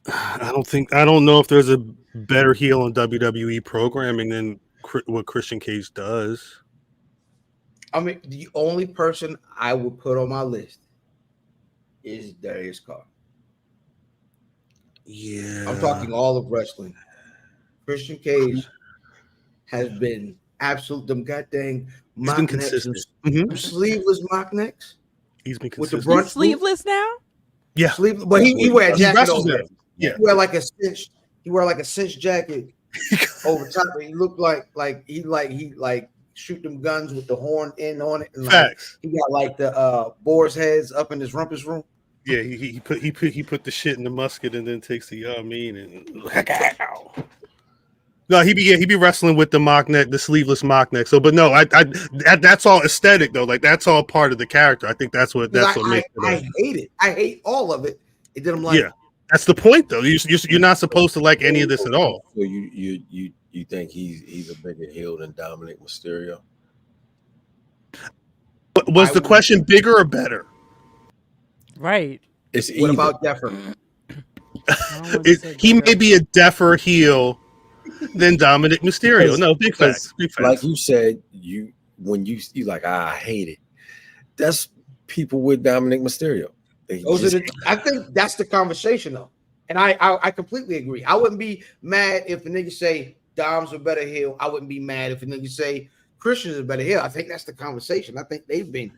I don't know if there's a better heel in WWE programming than what Christian Cage does. I mean, the only person I would put on my list is Darius Carr. Yeah. I'm talking all of wrestling. Christian Cage has been absolute them goddamn mock necks, consistent. Sleeveless mock necks. He's been with the consistent. brunch sleeveless now? Yeah. But he wear a jacket over it. Yeah. He wear like a cinch jacket over top of it. He looked like he shoot them guns with the horn end on it. And Facts. He got like the boar's heads up in his rumpus room. Yeah, he put the shit in the musket and then takes the and no, he be wrestling with the mock neck, the sleeveless mock neck. So, but no, that's all aesthetic though. Like that's all part of the character. I think that's what makes it. I hate it. I hate all of it. And then I'm like, yeah, that's the point though. You're not supposed to like any of this at all. So you think he's a bigger heel than Dominic Mysterio? Was the question bigger or better? Right. It's what about Deffer? He may be a deafer heel than Dominic Mysterio. No, big facts. Like you said, when you like, I hate it. That's people with Dominic Mysterio. I think that's the conversation though, and I completely agree. I wouldn't be mad if a nigga say Dom's a better heel. I wouldn't be mad if a nigga say Christian is a better heel. I think that's the conversation. I think they've been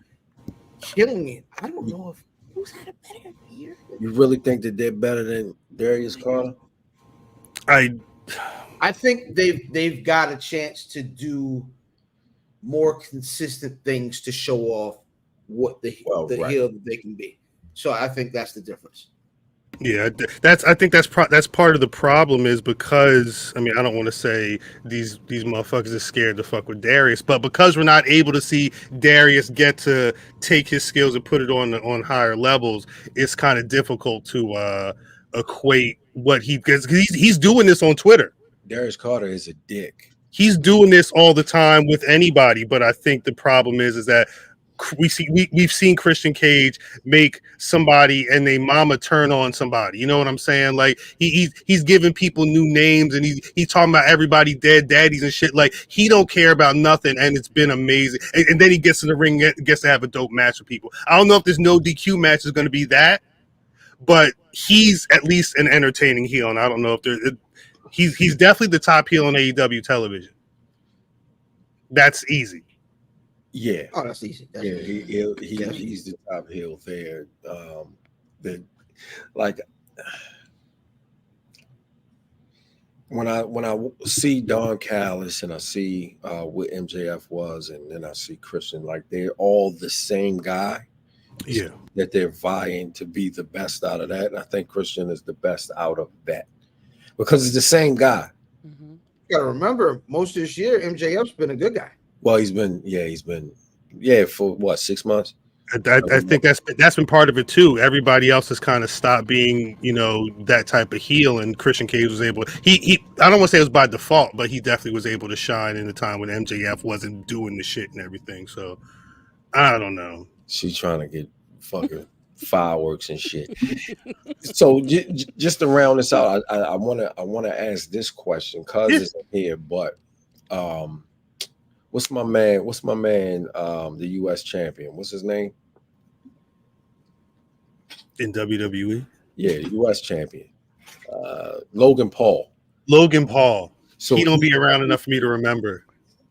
killing it. I don't know if who's had a better year. You really think that they're better than Darius Carter? I think they've got a chance to do more consistent things to show off what the heel that they can be. So I think that's the difference. Yeah, I think that's part of the problem is because I don't want to say these motherfuckers are scared to fuck with Darius, but because we're not able to see Darius get to take his skills and put it on higher levels, it's kind of difficult to equate what he gets. He's doing this on Twitter. Darius Carter is a dick. He's doing this all the time with anybody, but I think the problem is that we've seen Christian Cage make somebody and they mama turn on somebody. You know what I'm saying? Like he's giving people new names and he's talking about everybody dead daddies and shit. Like he don't care about nothing, and it's been amazing. And then he gets in the ring, gets to have a dope match with people. I don't know if this no DQ match is going to be that, but he's at least an entertaining heel, and I don't know if he's definitely the top heel on AEW television. That's easy. Yeah. Oh, that's easy. That's easy. He's the top heel there. When I see Don Callis and I see what MJF was, and then I see Christian, like they're all the same guy. Yeah. That they're vying to be the best out of that. And I think Christian is the best out of that because it's the same guy. Mm-hmm. You gotta remember, most of this year, MJF's been a good guy. Well, he's been for what, 6 months? I think that's been part of it too. Everybody else has kind of stopped being, that type of heel, and Christian Cage was able. He I don't want to say it was by default, but he definitely was able to shine in the time when MJF wasn't doing the shit and everything. So I don't know. She's trying to get fucking fireworks and shit. So just to round this out, I want to ask this question. Cuz isn't here, but what's my man? The U.S. champion. What's his name? In WWE? Yeah, U.S. champion. Logan Paul. So he don't be around enough for me to remember.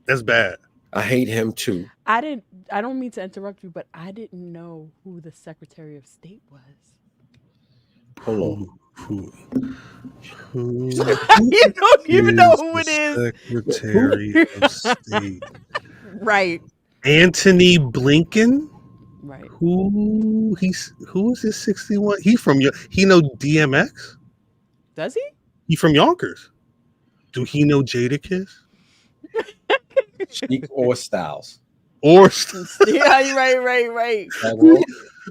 That's bad. I hate him too. I don't mean to interrupt you, but I didn't know who the Secretary of State was. Hold on. Who you don't even know who it is. Secretary of State. Right. Anthony Blinken. Right. Who is his 61? He know DMX? Does he? He from Yonkers. Do he know Jadakiss? Sheik or Styles? Yeah, right.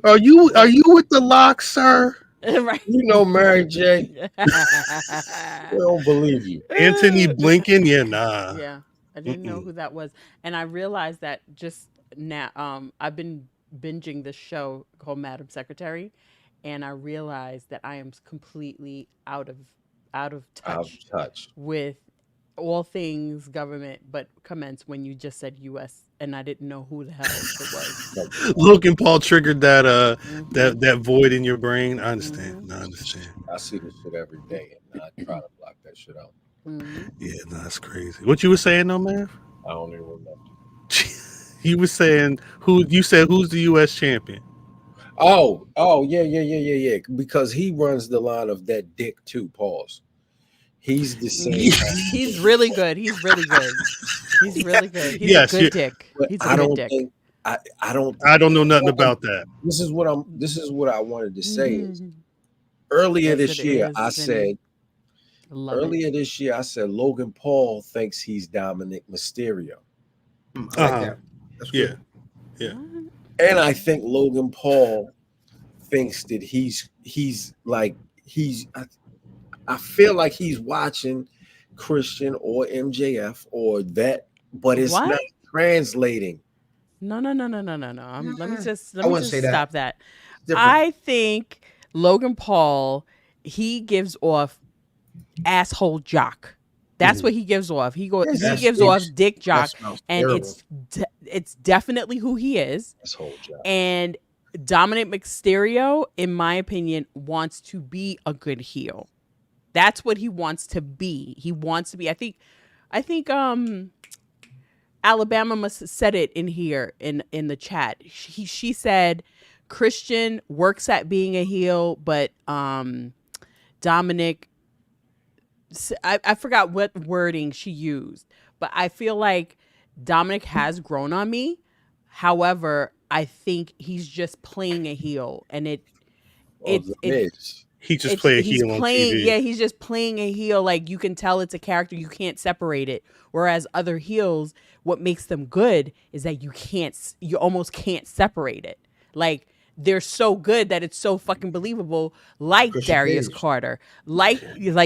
Are you with the lock, sir? Right. You know Mary J. We don't believe you. Anthony Blinken? Yeah, nah. Yeah, I didn't know who that was, and I realized that just now. I've been binging this show called Madam Secretary, and I realized that I am completely out of touch with all things government, but commence when you just said U.S. and I didn't know who the hell it was. Logan Paul triggered that that void in your brain. I understand. I understand. I see this shit every day, and I try to block that shit out. Yeah, that's crazy. What you were saying, though, man? I don't even remember. You were saying who's the U.S. champion? Oh, yeah. Because he runs the line of that dick too. Pause. He's the same. He's really good. He's a good dick. He's a good dick. I don't know nothing about that. This is what I wanted to say. Is earlier this year I said Logan Paul thinks he's Dominic Mysterio. I like that. That's good. Yeah. And I think Logan Paul thinks that I feel like he's watching Christian or MJF or that, but it's not translating. No. Let me just say stop that. I think Logan Paul, he gives off asshole jock. That's what he gives off. He gives off dick jock, and it's definitely who he is. Asshole jock. And Dominic Mysterio, in my opinion, wants to be a good heel. That's what he wants to be. He wants to be. I think Alabama must have said it in here in the chat. She said Christian works at being a heel, but Dominic, I forgot what wording she used, but I feel like Dominic has grown on me. However, I think he's just playing a heel, and he just play a heel on TV. Yeah, he's just playing a heel. Like, you can tell it's a character. You can't separate it. Whereas other heels, what makes them good is that you almost can't separate it. Like, they're so good that it's so fucking believable. Like Christian Darius Cage. Carter, like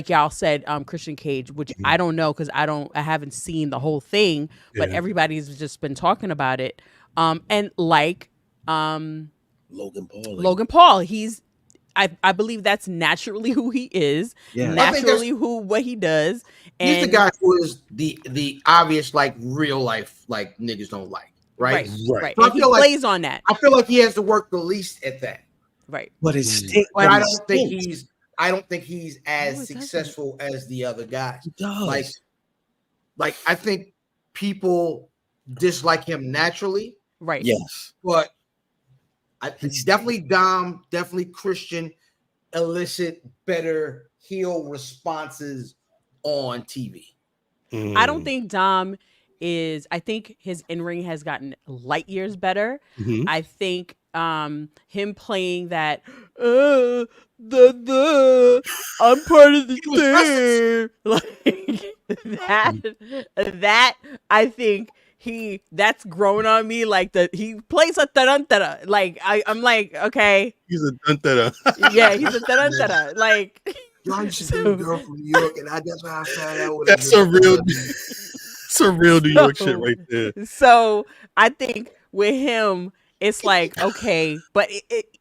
y'all said, Christian Cage, which I don't know because I haven't seen the whole thing, but everybody's just been talking about it. And like Logan Paul, I believe that's naturally who he is, naturally what he does. And he's the guy who is the obvious, like, real life, like, niggas don't like, right? Right. So and he plays on that. I feel like he has to work the least at that. Right. But but I don't think he's as successful as the other guys. He does. Like I think people dislike him naturally. Right. Yes. But it's definitely Dom, definitely Christian elicit better heel responses on TV. I don't think Dom is, I think his in-ring has gotten light years better. I think him playing that I'm part of the team, like that I think that's grown on me. Like he plays a tarantara. Like I'm like, okay, he's a tarantara. Yeah, he's a tarantara. Like, y'all used to do a girl from New York, and that's why I found out. That's a real New York shit right there. So I think with him, it's like, okay, but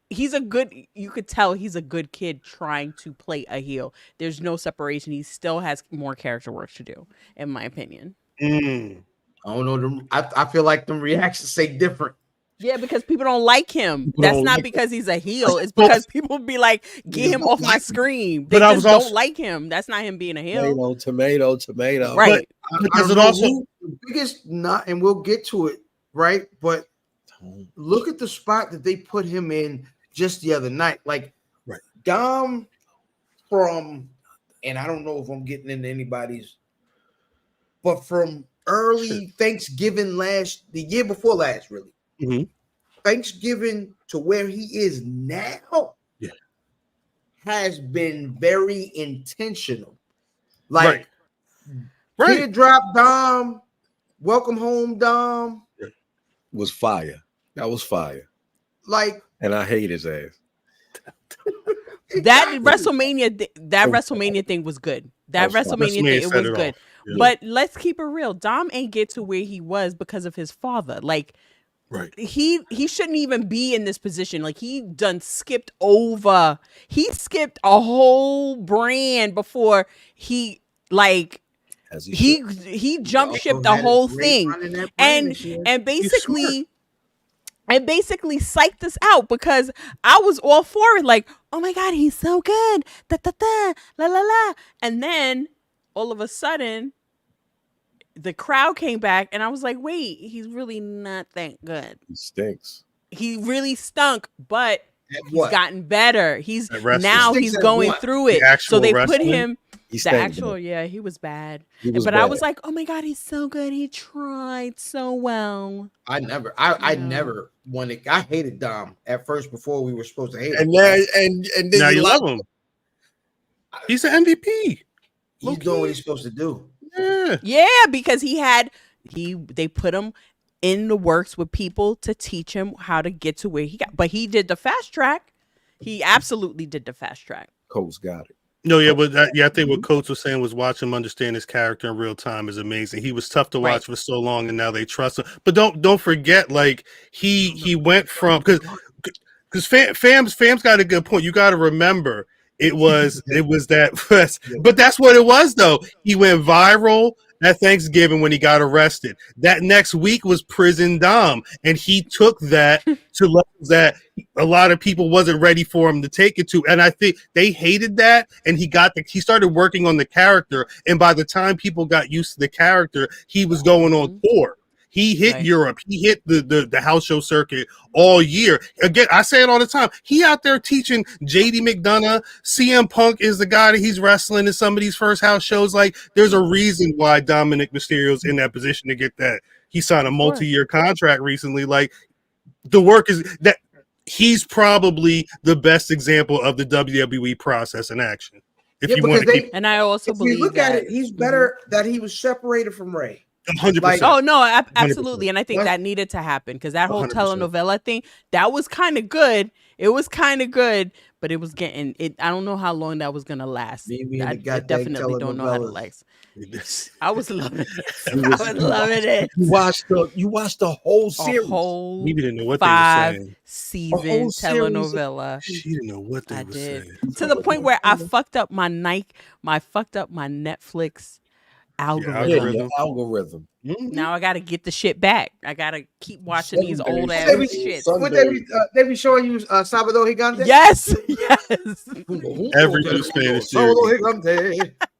he's a good, you could tell he's a good kid trying to play a heel. There's no separation. He still has more character work to do, in my opinion. I don't know. I feel like them reactions say different. Yeah, because people don't like him. That's not because he's a heel. It's because people be like, get him off my screen. They just don't like him. That's not him being a heel. Tomato. Right. Because it also the biggest not, and we'll get to it, right? But look at the spot that they put him in just the other night. Like, Dom from, and I don't know if I'm getting into anybody's, but from early Thanksgiving the year before last, really. Thanksgiving to where he is now has been very intentional. Like, teardrop Dom, welcome home Dom was fire. That was fire. Like, and I hate his ass. That WrestleMania thing was good. That WrestleMania thing, it was good. Yeah. But let's keep it real. Dom ain't get to where he was because of his father. Like, he shouldn't even be in this position. Like, he skipped a whole brand before he jump shipped the whole thing and basically psyched us out because I was all for it. Like, oh my God, he's so good. Da, da, da, la, la, la. And then all of a sudden the crowd came back and I was like, wait, he's really not that good. He stinks. He really stunk, but he's gotten better. He's going through it. So they put him he was bad. I was like, oh my God, he's so good. He tried so well. I never wanted. I hated Dom at first before we were supposed to hate him. And then now you love him. He's an MVP. He's doing what he's supposed to do. Yeah, because they put him in the works with people to teach him how to get to where he got. But he did the fast track. He absolutely did the fast track. Coach got it. No, yeah, but I think what Coach was saying was watch him understand his character in real time is amazing. He was tough to watch for so long, and now they trust him. But don't forget, like he went from because Fam's got a good point. You got to remember it was that, but that's what it was though. He went viral at Thanksgiving when he got arrested. That next week was Prison Dom, and he took that to levels that a lot of people wasn't ready for him to take it to. And I think they hated that, and he started working on the character, and by the time people got used to the character, he was going on tour. He hit Europe. He hit the house show circuit all year. Again, I say it all the time. He out there teaching JD McDonough. CM Punk is the guy that he's wrestling in some of these first house shows. Like, there's a reason why Dominic Mysterio's in that position to get that. He signed a multi-year contract recently. Like, the work is that he's probably the best example of the WWE process in action. If you want to keep, and I also believe you look at it, he's better that he was separated from Ray. 100%. Like, oh no, absolutely, 100%. And I think that needed to happen because that whole 100%. Telenovela thing, that was kind of good. It was kind of good, but it was getting it. I don't know how long that was gonna last. I definitely don't know how to last. I was loving it. I was loving it. You watched the whole series. We didn't know what they were saying. Season telenovela. She didn't know what they were saying. To the point where I fucked up my Netflix algorithm. Now I gotta get the shit back. I gotta keep watching these old ass shit. What they be showing you Salvador Gigante? Yes. Every new Spanish series.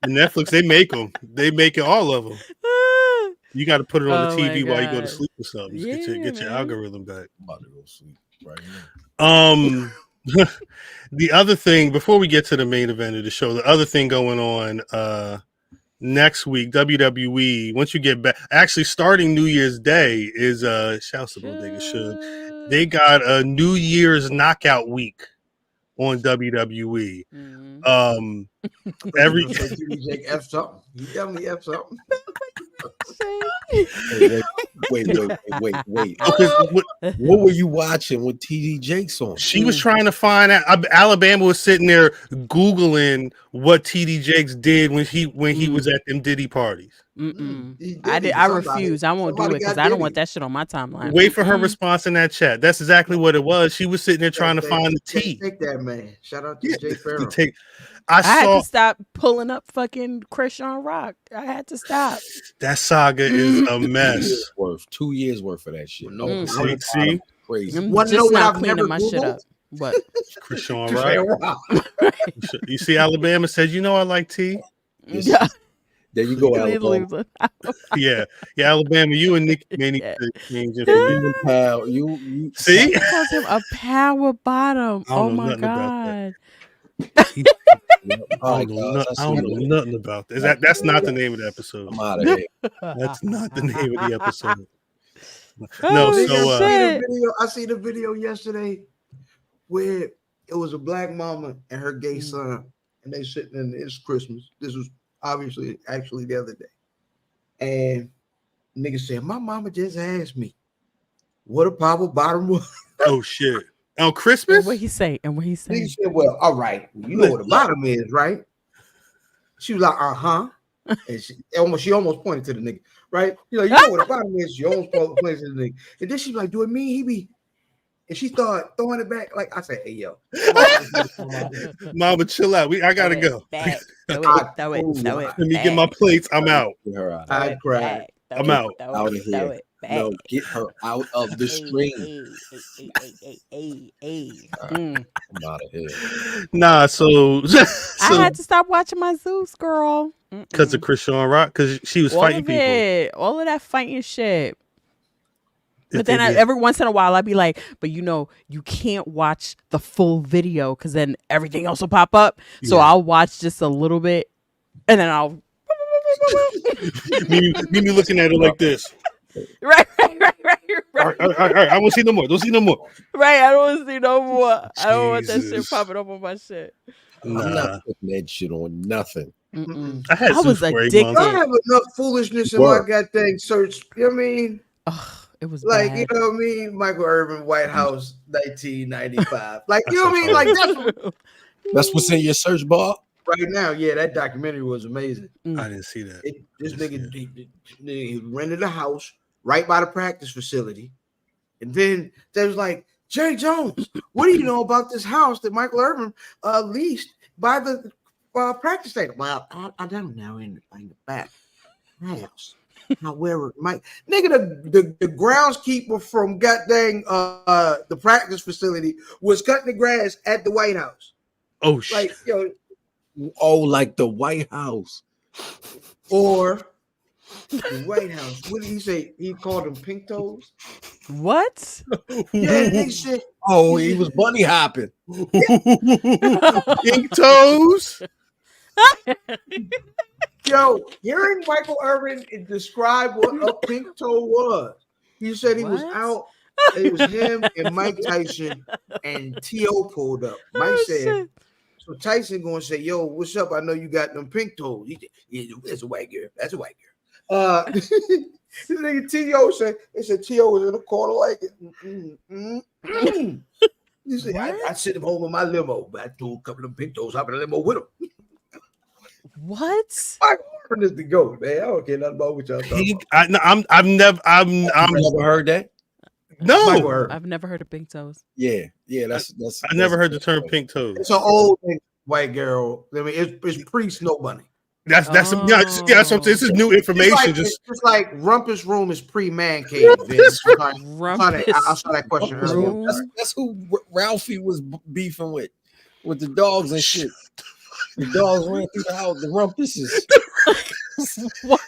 Netflix, they make them. They make it, all of them. You got to put it on the TV while you go to sleep or something. Just get your algorithm back. I'm about to go sleep right now. The other thing, before we get to the main event of the show, the other thing going on next week, WWE, once you get back, actually starting New Year's Day is shouts to Bodega Should. They got a New Year's knockout week on WWE. Every F something. You tell me F something. Wait. What were you watching with TD Jakes on? She was trying to find out. Alabama was sitting there Googling what TD Jakes did when he was at them Diddy parties. I refuse. I won't do it because I don't want that shit on my timeline. Wait for her response in that chat. That's exactly what it was. She was sitting there trying to find the tea. Take that, man. Shout out to Jay Farrell. I had to stop pulling up fucking Christian Rock. I had to stop. That saga is a mess. 2 years worth of that shit. No, see? Crazy. I'm just not cleaning my shit up. What? Christian Rock. You see, Alabama said, I like tea. Yeah. There you go, Alabama. Yeah, Alabama. You and Nikki Manny you see? He calls him a power bottom. Oh my god. I don't know nothing about that. That's not the name of the episode. I'm out of here. That's not the name of the episode. I seen the video yesterday where it was a black mama and her gay son, and they sitting in. It's Christmas. This was obviously actually the other day, and nigga said, "My mama just asked me what a power bottom was." Oh shit. On Christmas? What he say? He said, "Well, all right, you know what a bottom is, right?" She was like, and she almost pointed to the nigga, right? You know what a bottom is. She almost pointed to the nigga, and then she's like, "Do it mean he be?" And she started throwing it back. Like I said, "Hey yo, mama, chill out. I gotta go. Throw it. Let me get my plates. I'm out. I cried. I'm out. Out of here. No, get her out of the stream. I'm out of here. Nah, so I had to stop watching my Zeus, girl. Because of Christian Rock, because she was fighting people. All of that fighting shit. But then every once in a while, I'd be like, but you can't watch the full video because then everything else will pop up. So I'll watch just a little bit and then I'll. Mimi looking at it like this. Right. All right. I won't see no more. Don't see no more. Right. I don't want to see no more. I don't want that shit popping up on my shit. I'm not putting that shit on nothing. I was addicted. I have enough foolishness in my goddamn search. You know what I mean? It was like, bad. You know what I mean? Michael Irvin, White House, 1995. Like, you know what I mean? Like, that's what's in your search bar? Right now, yeah, that documentary was amazing. I didn't see that. This nigga he rented a house right by the practice facility. And then there was like, Jerry Jones, what do you know about this house that Michael Irvin leased by the practice stadium? Well, I don't know in the back house. Now where Mike nigga the groundskeeper from goddamn the practice facility was cutting the grass at the White House. Oh shit. Like like the White House. Or The White House. What did he say? He called them pink toes. What? Yeah, they said. Oh, he was bunny hopping. Pink toes. Yo, hearing Michael Irvin describe what a pink toe was, he said he was out. It was him and Mike Tyson, and T.O. pulled up. Mike said, so Tyson going to say, yo, what's up? I know you got them pink toes. He said, yeah, that's a white girl. That's a white girl. This nigga T.O. said, T.O. was in the corner like it. He said, I sent him home in my limo, but I threw a couple of pink toes up in the limo with him. What? Michael Irvin is the GOAT, man. I don't care nothing about what y'all talking about. I've never heard that. No, I've never heard of pink toes. Yeah, that's. I never heard the term pink toes. It's an old white girl. I mean, it's pre-Snow Bunny. That's that's what I'm saying. This is new information. It's like Rumpus Room is pre-Man Cave. I saw that question earlier. That's who Ralphie was beefing with the dogs and shit. The dogs ran through the house. The rumpuses. What?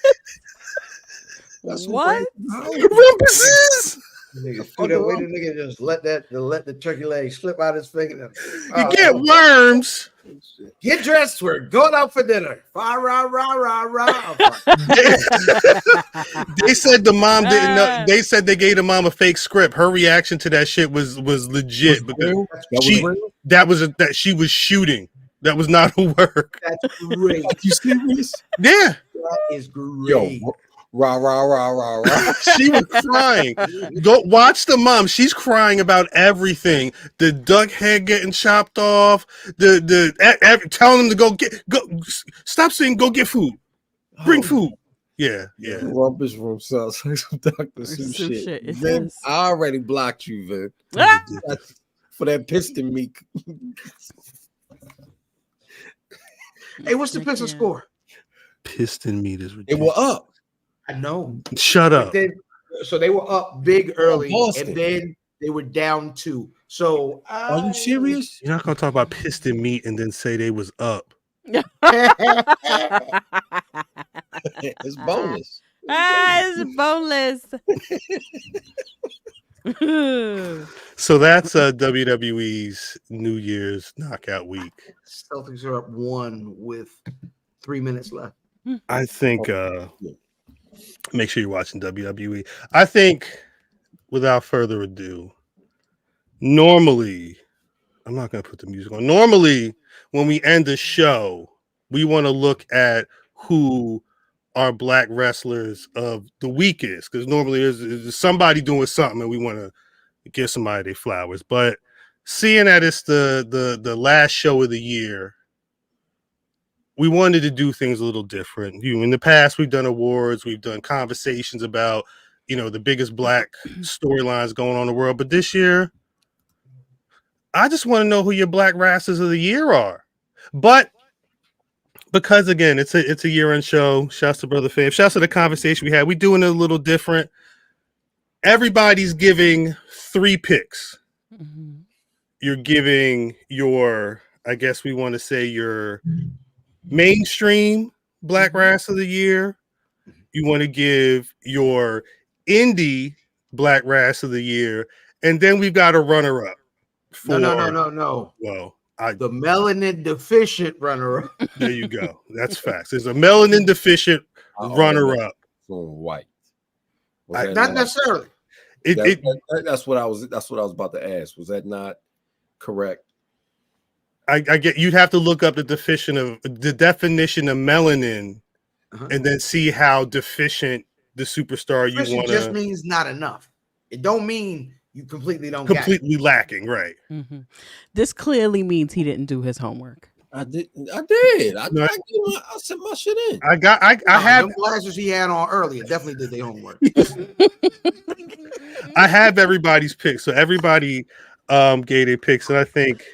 That's what? Rumpuses. Nigga, threw that way the nigga just let the turkey leg slip out his finger. You get worms. Get dressed. We're going out for dinner. Rah, rah, rah, rah, rah. They said the mom didn't know. They said they gave the mom a fake script. Her reaction to that shit was legit because she was shooting. That was not her work. That's great. You serious? Yeah. That is great. Yo, rah, rah, rah, rah, rah. She was crying. Go watch the mom. She's crying about everything. The duck head getting chopped off. Telling them to go. Stop saying go get food. Bring food. Yeah. Rumpus Room sounds like some Dr. Seuss shit. Vin, I already blocked you, Vin. For that piston meat. Hey, what's the Piston score? Piston meat is ridiculous. It was up. I know. Shut up. So they were up big early, and then they were down 2. So are you serious? You're not gonna talk about piston meat and then say they was up. It's boneless. It's boneless. So that's WWE's New Year's Knockout Week. Celtics are up 1 with 3 minutes left. I think make sure you're watching WWE. I think without further ado, normally, I'm not going to put the music on. Normally, when we end the show, we want to look at who our Black wrestlers of the week is, because normally there's somebody doing something and we want to give somebody their flowers. But seeing that it's the last show of the year, we wanted to do things a little different. In the past, we've done awards, we've done conversations about, the biggest Black storylines going on in the world. But this year, I just want to know who your Black Rasslers of the year are. But because again, it's a year-end show. Shouts to Brother Fave. Shouts to the conversation we had. We're doing it a little different. Everybody's giving 3 picks. Mm-hmm. You're giving your, I guess we want to say your mainstream Black Wrestler of the year. You want to give your indie Black Wrestler of the year, and then we've got a runner-up. No. Well, the melanin deficient runner-up. There you go. That's facts. There's a melanin deficient runner-up. White. Not necessarily. That's what I was about to ask. Was that not correct? I get you'd have to look up the definition of melanin, and then see how deficient the superstar you want to. It just means not enough. It don't mean you completely lacking, right? Mm-hmm. This clearly means he didn't do his homework. I did. I sent my shit in. I had the glasses he had on earlier. Definitely did their homework. I have everybody's picks, so everybody gave their picks, and I think,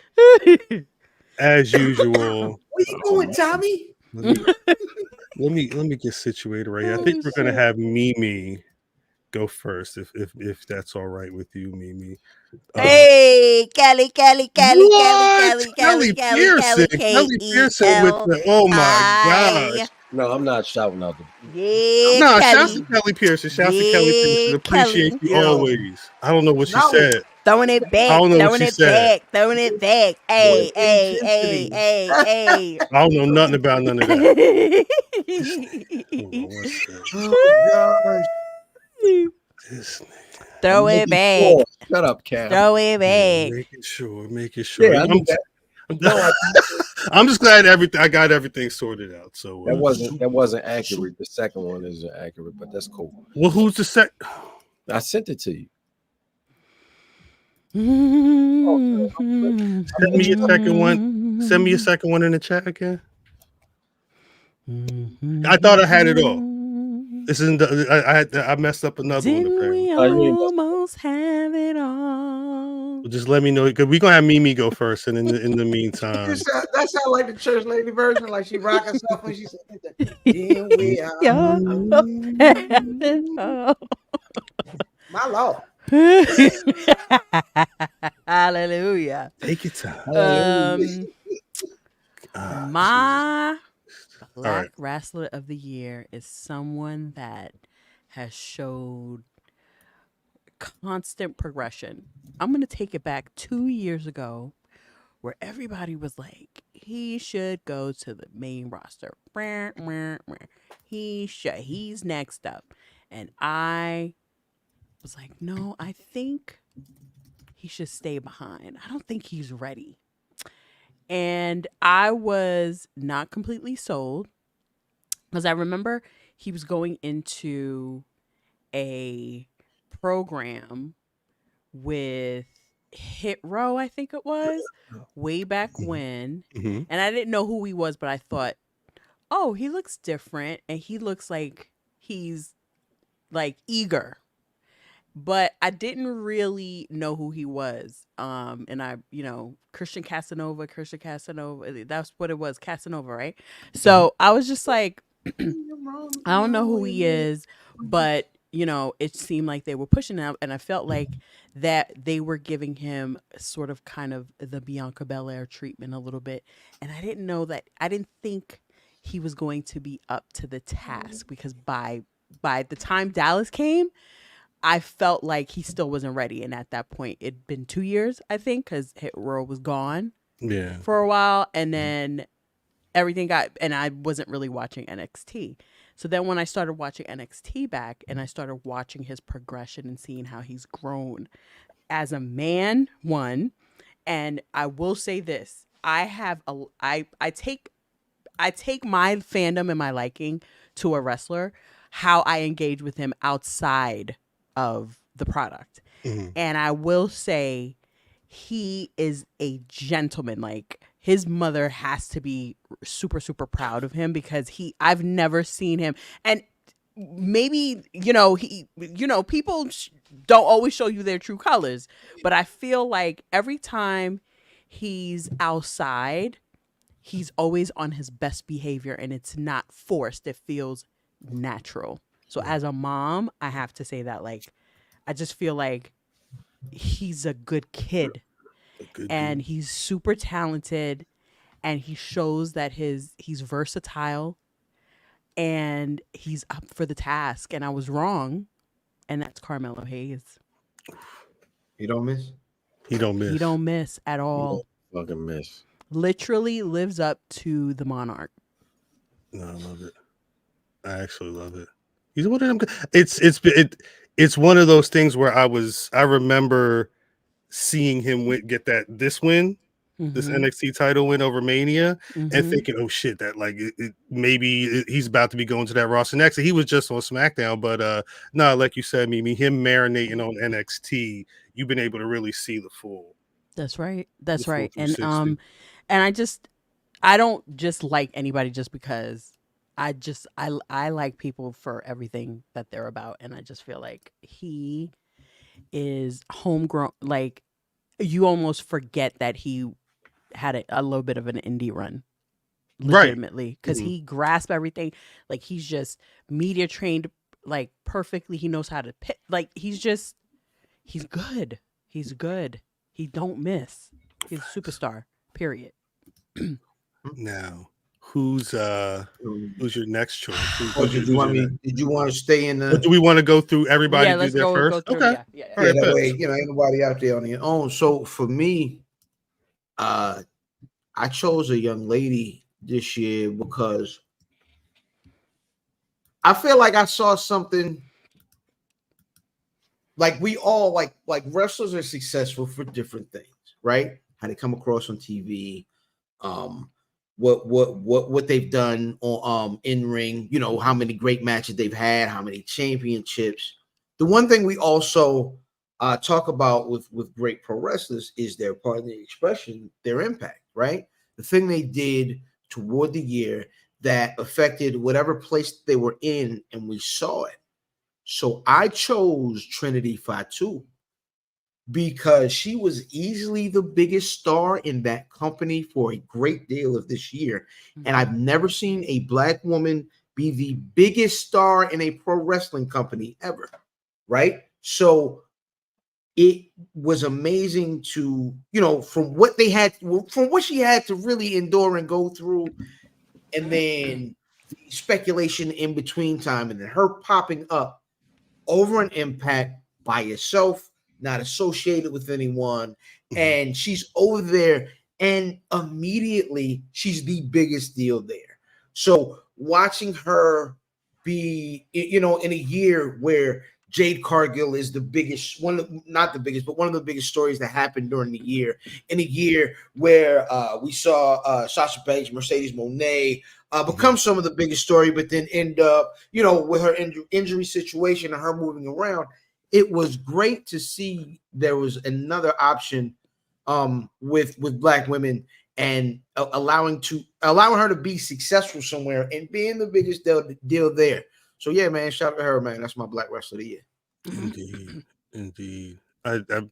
as usual, where you going, Tommy? Let me get situated right here. I think we're gonna have Mimi go first, if that's all right with you, Mimi. Hey, Kelly Pearson with the, oh my gosh. No, I'm not shouting out the. Yeah, No, shouts Kelly. to Kelly Pearson. Shouts to Kelly Pearson. Appreciate Kelly. you Yo. always. I don't know what she Now- said. Throwing it I back, don't know what throwing she it said. back, throwing it back. Hey, hey, Intensity. hey, hey, I don't know nothing about none of that. hey. Hold on one second. Oh gosh. This nigga. Throw I'm it making back. sure. Shut up, Cam. Throw it Yeah, back. making sure. Yeah, I knew that. No, I'm just glad I got everything sorted out. So that wasn't accurate. The second one isn't accurate, but that's cool. well, who's the sec? I sent it to you. Send me your second one. Send me your second one in the chat again. I thought I had it all. This isn't. I messed up another one. Didn't we Apparently. almost have it all? Just let me know because we're gonna have Mimi go first, and in the meantime, That sound like the church lady version, like she rock herself when she said that. Yeah, we are. My Lord. Hallelujah. take your time. My Black All right. Rassler of the Year is someone that has showed constant progression. I'm going to take it back 2 years ago where everybody was like, he should go to the main roster. He's next up. And I was like, no, I think he should stay behind. I don't think he's ready. And I was not completely sold because I remember he was going into a program with Hit Row, I think it was, way back when. Mhm. And I didn't know who he was, but I thought, oh, he looks different and he looks like he's like eager. But I didn't really know who he was. And I, Christian Casanova, that's what it was, Casanova, right? So I was just like, I don't know who he is, but it seemed like they were pushing him, and I felt like that they were giving him sort of kind of the Bianca Belair treatment a little bit. And I didn't think he was going to be up to the task because by the time Dallas came, I felt like he still wasn't ready. And at that point, it'd been 2 years, I think, because Hit Row was gone for a while. And then and I wasn't really watching NXT. So then when I started watching NXT back and I started watching his progression and seeing how he's grown as a man, one, and I will say this, I take my fandom and my liking to a wrestler, how I engage with him outside of the product. Mm-hmm. And I will say he is a gentleman. Like, his mother has to be super, super proud of him because I've never seen him. And maybe, people don't always show you their true colors, but I feel like every time he's outside, he's always on his best behavior and it's not forced. It feels natural. So as a mom, I have to say that, like, I just feel like he's a good kid and he's super talented and he shows that he's versatile and he's up for the task. And I was wrong. And that's Carmelo Hayes. You don't miss? He don't miss. He don't miss at all. Fucking miss. Literally lives up to the Monarch. No, I love it. I actually love it. He's one of them. It's one of those things where I remember seeing him get this win, this NXT title win over Mania, and thinking, oh shit, that like maybe he's about to be going to that roster next. He was just on SmackDown, but no, like you said, Mimi, him marinating on NXT, you've been able to really see the full. That's right. That's right. And I don't just like anybody just because. I like people for everything that they're about, and I just feel like he is homegrown. Like, you almost forget that he had a little bit of an indie run, legitimately, because he grasped everything. Like, he's just media trained, like, perfectly. He knows how to pick. Like, he's good. He's good. He don't miss. He's a superstar. Period. Now, who's your next choice? Did you want to stay in the? Or do we want to go through everybody? Yeah, do let's their go first. through. Okay. Yeah. Yeah, that way, ain't nobody out there on their own. So for me, I chose a young lady this year because I feel like I saw something. Like we all like wrestlers are successful for different things, right? How they come across on TV, what they've done on in ring, how many great matches they've had, how many championships. The one thing we also talk about with great pro wrestlers is their part of the expression, their impact, right? The thing they did toward the year that affected whatever place they were in, and we saw it. So I chose Trinity Fatu because she was easily the biggest star in that company for a great deal of this year. And I've never seen a Black woman be the biggest star in a pro wrestling company ever, right? So it was amazing to, from what she had to really endure and go through, and then the speculation in between time, and then her popping up over an Impact by herself, not associated with anyone, and she's over there, and immediately she's the biggest deal there. So watching her be, in a year where Jade Cargill is the biggest, not the biggest, but one of the biggest stories that happened during the year, in a year where we saw Sasha Banks, Mercedes Moné, become some of the biggest story, but then end up, with her injury situation and her moving around. It was great to see there was another option with Black women, and allowing her to be successful somewhere and being the biggest deal there. So yeah, man, shout out to her, man. That's my Black Wrestler of the year. Indeed.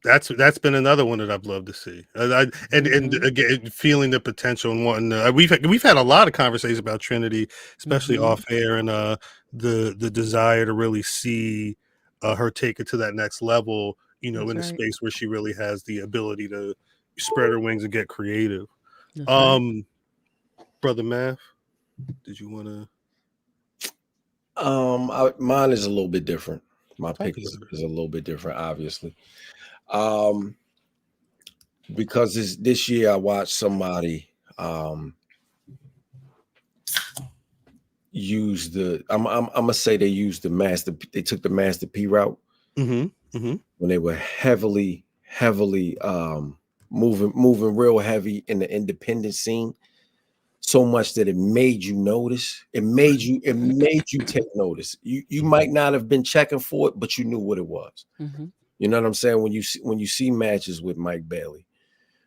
That's been another one that I've loved to see. And again, feeling the potential and wanting. We've had a lot of conversations about Trinity, especially off air, and the desire to really see her take it to that next level. In a space where she really has the ability to spread her wings and get creative. Brother Math, did you want to? Mine is a little bit different. My pick is a little bit different, obviously. Because this year I watched somebody use I'm gonna say they used they took the Master P route when they were heavily moving real heavy in the independent scene, so much that it made you notice. It made you take notice. You might not have been checking for it, but you knew what it was. You know what I'm saying? When you see matches with Mike Bailey,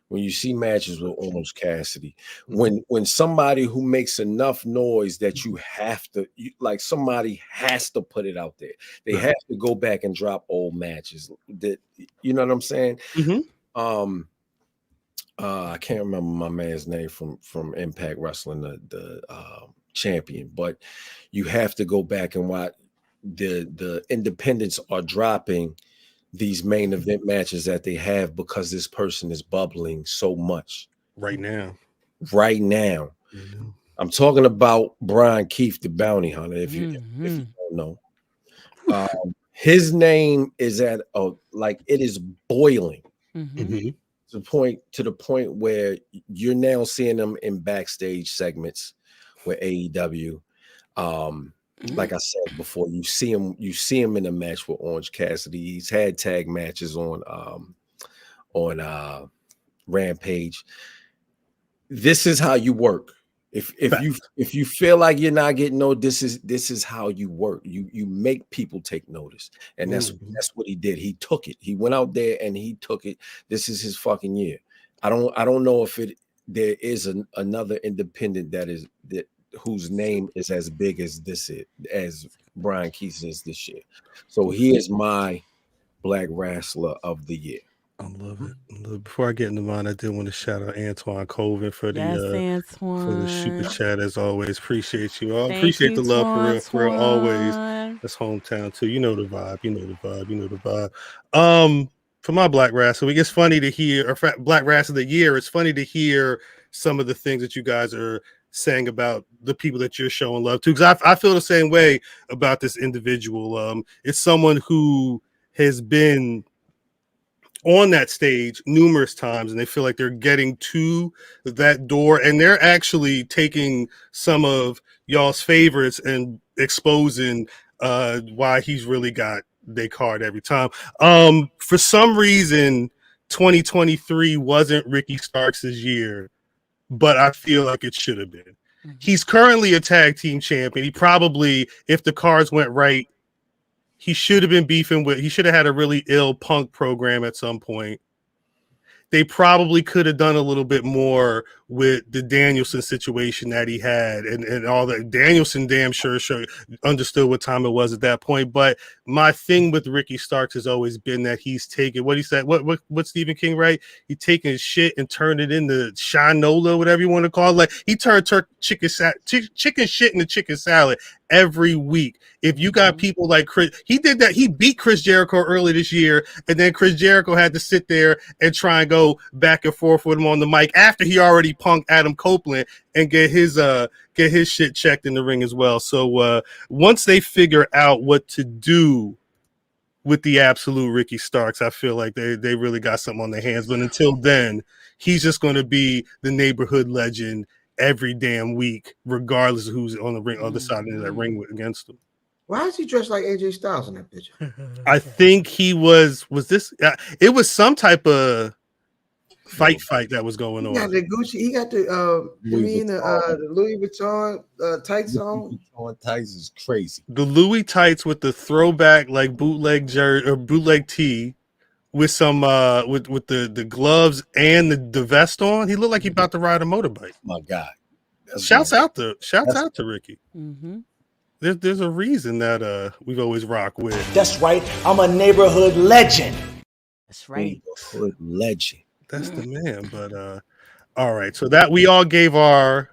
when you see matches with Orange Cassidy, when somebody who makes enough noise that you have to, somebody has to put it out there. They have to go back and drop old matches. That, you know what I'm saying? I can't remember my man's name from Impact Wrestling, the champion, but you have to go back and watch. The independents are dropping these main event matches that they have because this person is bubbling so much right now. I'm talking about Brian Keith, the bounty hunter. If you don't know, his name is it is boiling to the point where you're now seeing them in backstage segments with AEW. Like I said before, you see him in a match with Orange Cassidy. He's had tag matches on Rampage. This is how you work. If you feel like you're not getting this is how you work. You make people take notice, and that's what he did. He took it. He went out there and he took it. This is his fucking year. I don't know if there is another independent whose name is as big as as Brian Keith is this year. So he is my Black Rassler of the year. I love it. Before I get into mine, I did want to shout out Antoine Colvin for the super chat as always. Appreciate you all. Appreciate the love for real always. That's hometown too. You know the vibe. For my Black Rassler, it's funny to hear Black Rassler of the year. It's funny to hear some of the things that you guys are saying about the people that you're showing love to, because I feel the same way about this individual. It's someone who has been on that stage numerous times, and they feel like they're getting to that door, and they're actually taking some of y'all's favorites and exposing why he's really got their card every time. For some reason 2023 wasn't Ricky Starks' year, but I feel like it should have been. He's currently a tag team champion. He probably, if the cards went right, he should have been beefing with, he should have had a really ill Punk program at some point. They probably could have done a little bit more with the Danielson situation that he had and all that. Danielson damn sure understood what time it was at that point. But my thing with Ricky Starks has always been that he's taken what he said. What Stephen King, right? He taken his shit and turned it into shinola, whatever you want to call it. Like he turned chicken shit into chicken salad every week. If you got people like Chris, he did that. He beat Chris Jericho early this year, and then Chris Jericho had to sit there and try and go back and forth with him on the mic after he already punked Adam Copeland and get his shit checked in the ring as well. So once they figure out what to do with the absolute Ricky Starks, I feel like they really got something on their hands. But until then, he's just going to be the neighborhood legend every damn week, regardless of who's on the ring, other side of that ring against him. Why is he dressed like AJ Styles in that picture? I think he was this. It was some type of fight that was going on. He got the Gucci. He got the Louis Vuitton tights on. Tights is crazy. The Louis tights with the throwback like bootleg jersey or bootleg tee with some with the gloves and the vest on. He looked like he about to ride a motorbike. My God. Shouts out to Ricky. Mm-hmm. There's a reason that we've always rocked with. That's right. I'm a neighborhood legend. That's right. Neighborhood legend. That's the man. But all right. So that we all gave our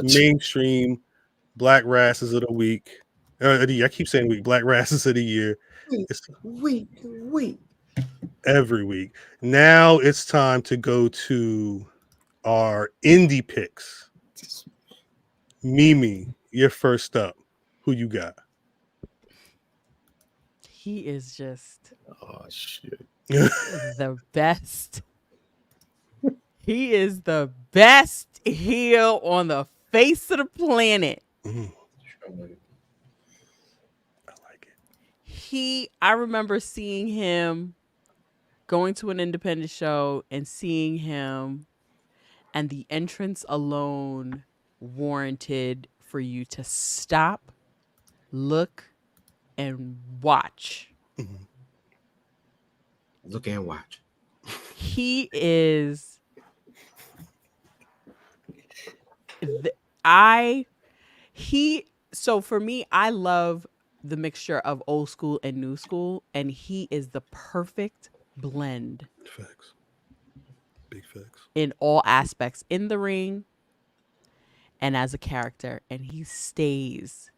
mainstream Black Rasslers of the week. I keep saying week. Black Rasslers of the year. Week. Every week. Now it's time to go to our indie picks. Mimi, you're first up. Who you got? He is just shit. the best. He is the best heel on the face of the planet. I like it. I remember seeing him going to an independent show and seeing him, and the entrance alone warranted for you to stop, look, and watch. Look and watch. He is. So for me, I love the mixture of old school and new school, and he is the perfect blend. Facts. Big facts. In all aspects, in the ring and as a character, and he stays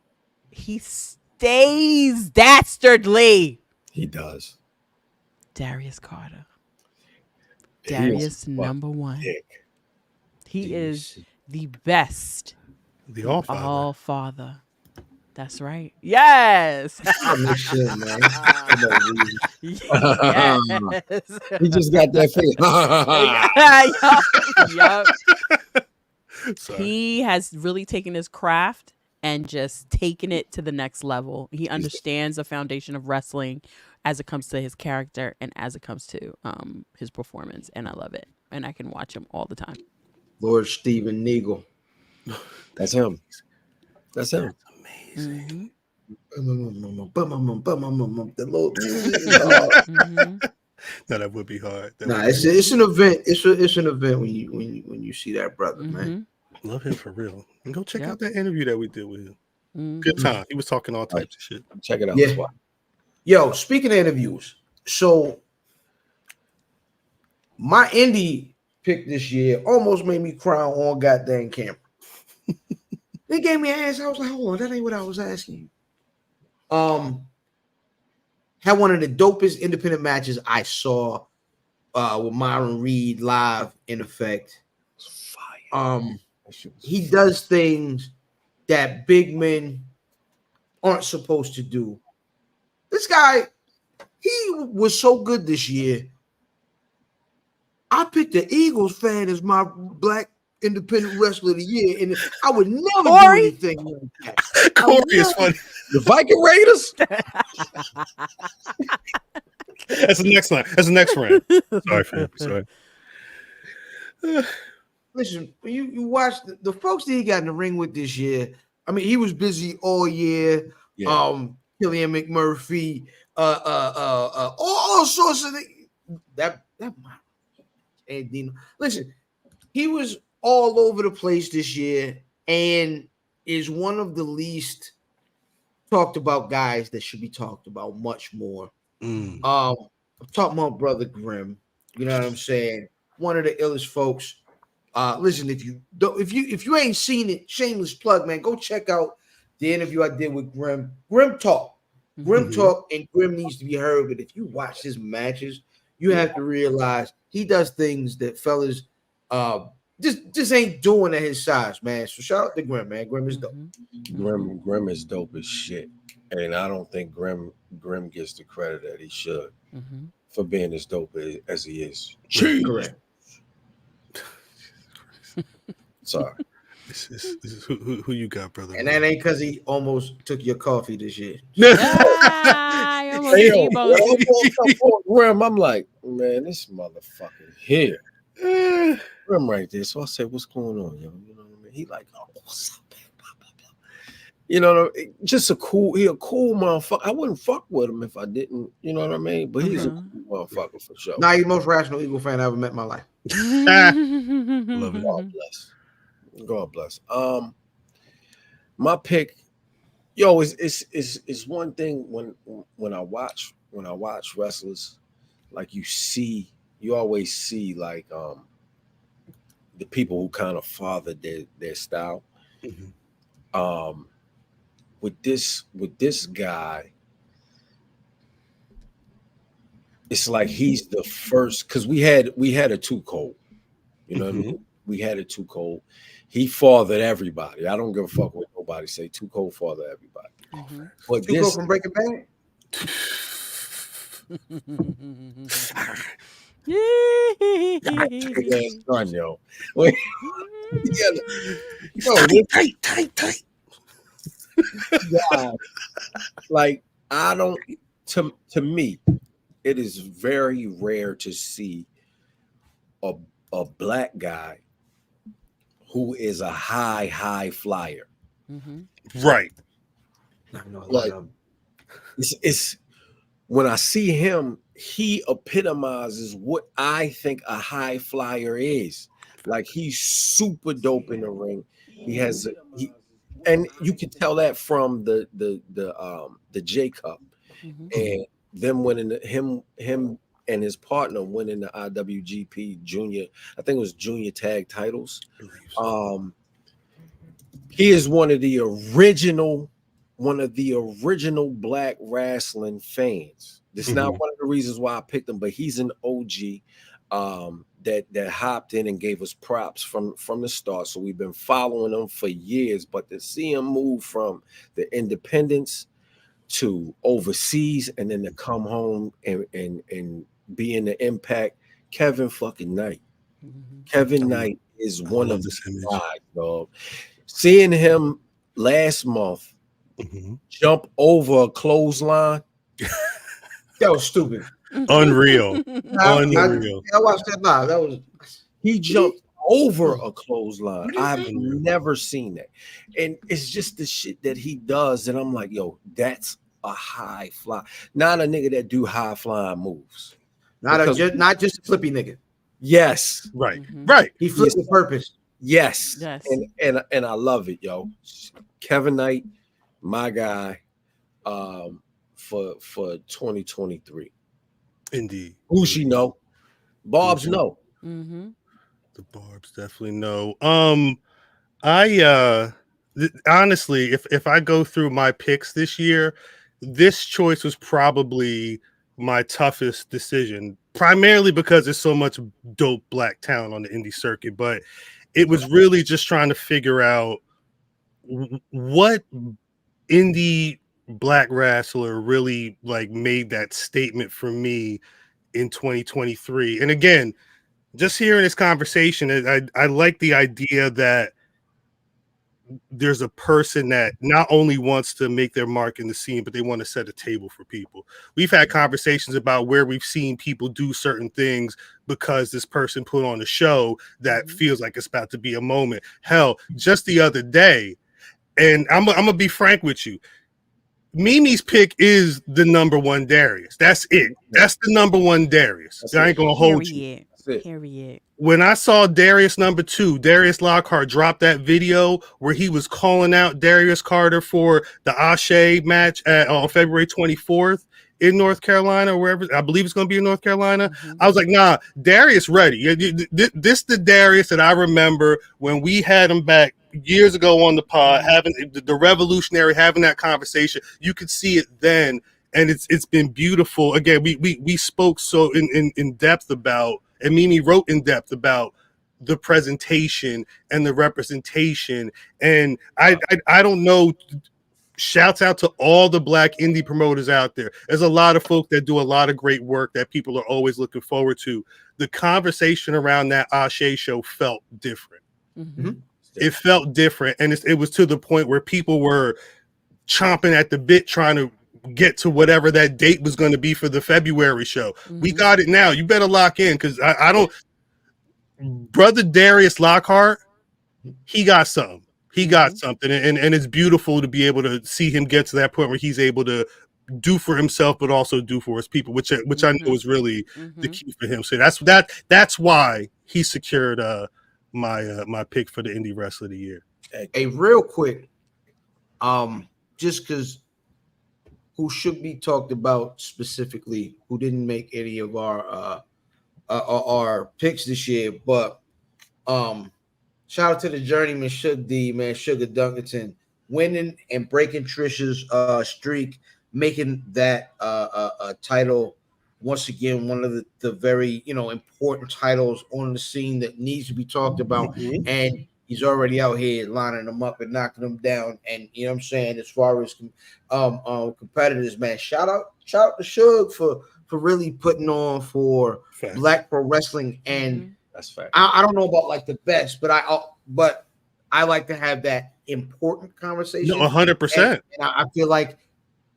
dastardly. He does. Darius Carter. Darius number one. Dick. He is the best. The All Father. That's right. Yes. Shit, man. Yes. He just got that face. Yup. He has really taken his craft and just taken it to the next level. He understands the foundation of wrestling as it comes to his character and as it comes to his performance, and I love it. And I can watch him all the time. Lord Steven Neagle. That's him. That's him. Amazing. No, that would be hard. It's an event. It's an event when you see that brother, man. Love him for real. And go check out that interview that we did with him. Good time. He was talking all types of shit. Check it out. Yeah. Yo, speaking of interviews, so my indie pick this year almost made me cry on goddamn camera. They gave me an answer. I was like, hold on, that ain't what I was asking you. Had one of the dopest independent matches I saw with Myron Reed live in effect. Fire. he does things that big men aren't supposed to do. This guy, he was so good this year. I picked the Eagles fan as my black independent wrestler of the year, and I would never do anything like that. Corey is funny. The Viking Raiders. That's the next line. That's the next round. Sorry, fam. Sorry. Listen, when you watch the folks that he got in the ring with this year, I mean, he was busy all year. Yeah. Killian McMurphy, all sorts of things. That and Dino. Listen, he was all over the place this year and is one of the least talked about guys that should be talked about much more. I'm talking about Brother Grimm. You know what I'm saying? One of the illest folks. Listen, if you ain't seen it, shameless plug, man, go check out the interview I did with Grimm. Grimm talk, and Grimm needs to be heard. But if you watch his matches, you have to realize he does things that fellas just ain't doing at his size, man. So shout out to Grimm, man. Grimm is dope. Grimm is dope as shit, and I don't think Grimm gets the credit that he should for being as dope as he is. Correct. Sorry. This is who you got, brother? And that ain't because he almost took your coffee this year. I almost Debo. Grimm, I'm like, man, this motherfucker here. Grimm right there. So I said, what's going on, yo? You know what I mean? He like, oh, what's up, man? Blah, blah, blah. You know, just a cool motherfucker. I wouldn't fuck with him if I didn't, you know what I mean? But he's a cool motherfucker for sure. Nah, he's the most rational Eagle fan I ever met in my life. Love it. God bless. God bless. My pick, yo, it's one thing when I watch wrestlers, like you always see like the people who kind of father their style. With this guy, it's like he's the first, because we had a too cold, you know what I mean? We had it too cold. He fathered everybody. I don't give a fuck what nobody say. Too cold father everybody. But Too cold from Breaking Bad. Son, yo. Tight. Yeah. Like, I don't, to me, it is very rare to see a black guy who is a high flyer. Right. Like, it's when I see him, he epitomizes what I think a high flyer is. Like, he's super dope in the ring. He has and you can tell that from the J Cup, and them winning him and his partner winning the IWGP Junior. I think it was Junior Tag titles. He is one of the original Black Rasslin fans. This is not one of the reasons why I picked him, but he's an OG that hopped in and gave us props from the start. So we've been following him for years, but to see him move from the independents to overseas and then to come home and be in the Impact, Kevin fucking Knight. Kevin Knight is one of the guys, dog. Seeing him last month jump over a clothesline. That was stupid. Unreal. Unreal. I watched that live. That was he jumped over a clothesline. I've never seen that. And it's just the shit that he does. And I'm like, yo, that's a high fly. Not a nigga that do high flying moves. Not just a flippy nigga. Yes. Right. Right. He flipped with purpose. Yes. And I love it, yo. Kevin Knight, my guy, for 2023. Indeed. Who's know? Barb's know. The Barbs definitely know. I honestly, if I go through my picks this year, this choice was probably my toughest decision, primarily because there's so much dope black talent on the indie circuit. But it was really just trying to figure out what indie Black Rassler really like made that statement for me in 2023. And again, just hearing this conversation, I like the idea that there's a person that not only wants to make their mark in the scene, but they want to set a table for people. We've had conversations about where we've seen people do certain things because this person put on a show that feels like it's about to be a moment. Hell, just the other day, and I'm gonna be frank with you, Mimi's pick is the number one Darius. That's it. That's the number one Darius. I ain't gonna hold you. Period. When I saw Darius number 2, Darius Lockhart drop that video where he was calling out Darius Carter for the ASÉ match on February 24th in North Carolina, or wherever, I believe it's going to be in North Carolina. I was like, nah, Darius ready. This the Darius that I remember when we had him back years ago on the pod, having the revolutionary, having that conversation. You could see it then, and it's been beautiful. Again, we spoke so in depth about, and Mimi wrote in depth about the presentation and the representation. And I don't know, shouts out to all the Black indie promoters out there. There's a lot of folk that do a lot of great work that people are always looking forward to. The conversation around that ASÉ show felt different. It felt different. And it was to the point where people were chomping at the bit trying to get to whatever that date was going to be for the February show. We got it now. You better lock in, because I don't. Brother Darius Lockhart, he got something. He got something, and it's beautiful to be able to see him get to that point where he's able to do for himself, but also do for his people, which I know is really the key for him. So that's why he secured my pick for the Indie Wrestler of the Year. Hey, real quick, just because who should be talked about specifically, who didn't make any of our picks this year, but shout out to the journeyman Sugar D, man, Sugar Dunkerton, winning and breaking Trisha's streak, making that title once again one of the very important titles on the scene that needs to be talked about. And he's already out here lining them up and knocking them down. And you know what I'm saying, as far as competitors, man, shout out to Suge for really putting on for Black Pro Wrestling. And that's fact. I don't know about like the best, but I like to have that important conversation. No, 100%. And I feel like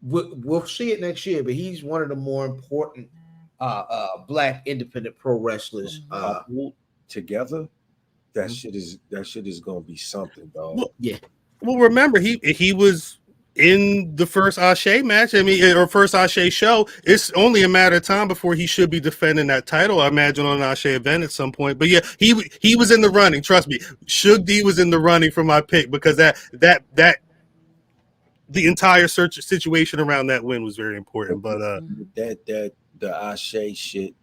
we'll see it next year, but he's one of the more important Black independent pro wrestlers together. That shit is gonna be something, dog. Well, remember he was in the first ASÉ match. I mean, or first ASÉ show. It's only a matter of time before he should be defending that title, I imagine, on an ASÉ event at some point. But yeah, he was in the running. Trust me, Suge D was in the running for my pick, because that the entire situation around that win was very important. But the ASÉ shit,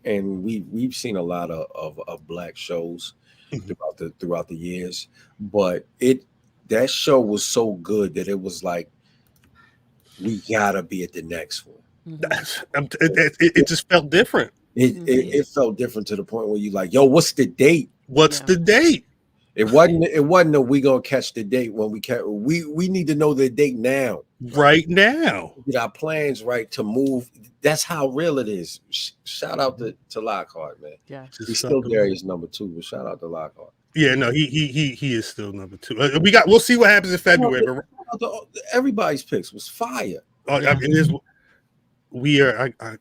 and we've seen a lot of Black shows throughout the years, but that show was so good that it was like, we gotta be at the next one. It just felt different. It felt different to the point where you like, yo, what's the date? What's the date? It wasn't a we gonna catch the date when we need to know the date now. Right now. Get our plans right to move. That's how real it is. Shout out to Lockhart, man. Yeah. He's still Darius number 2, but shout out to Lockhart. Yeah, no, he is still number 2. We'll see what happens in February. Everybody's picks was fire. I mean,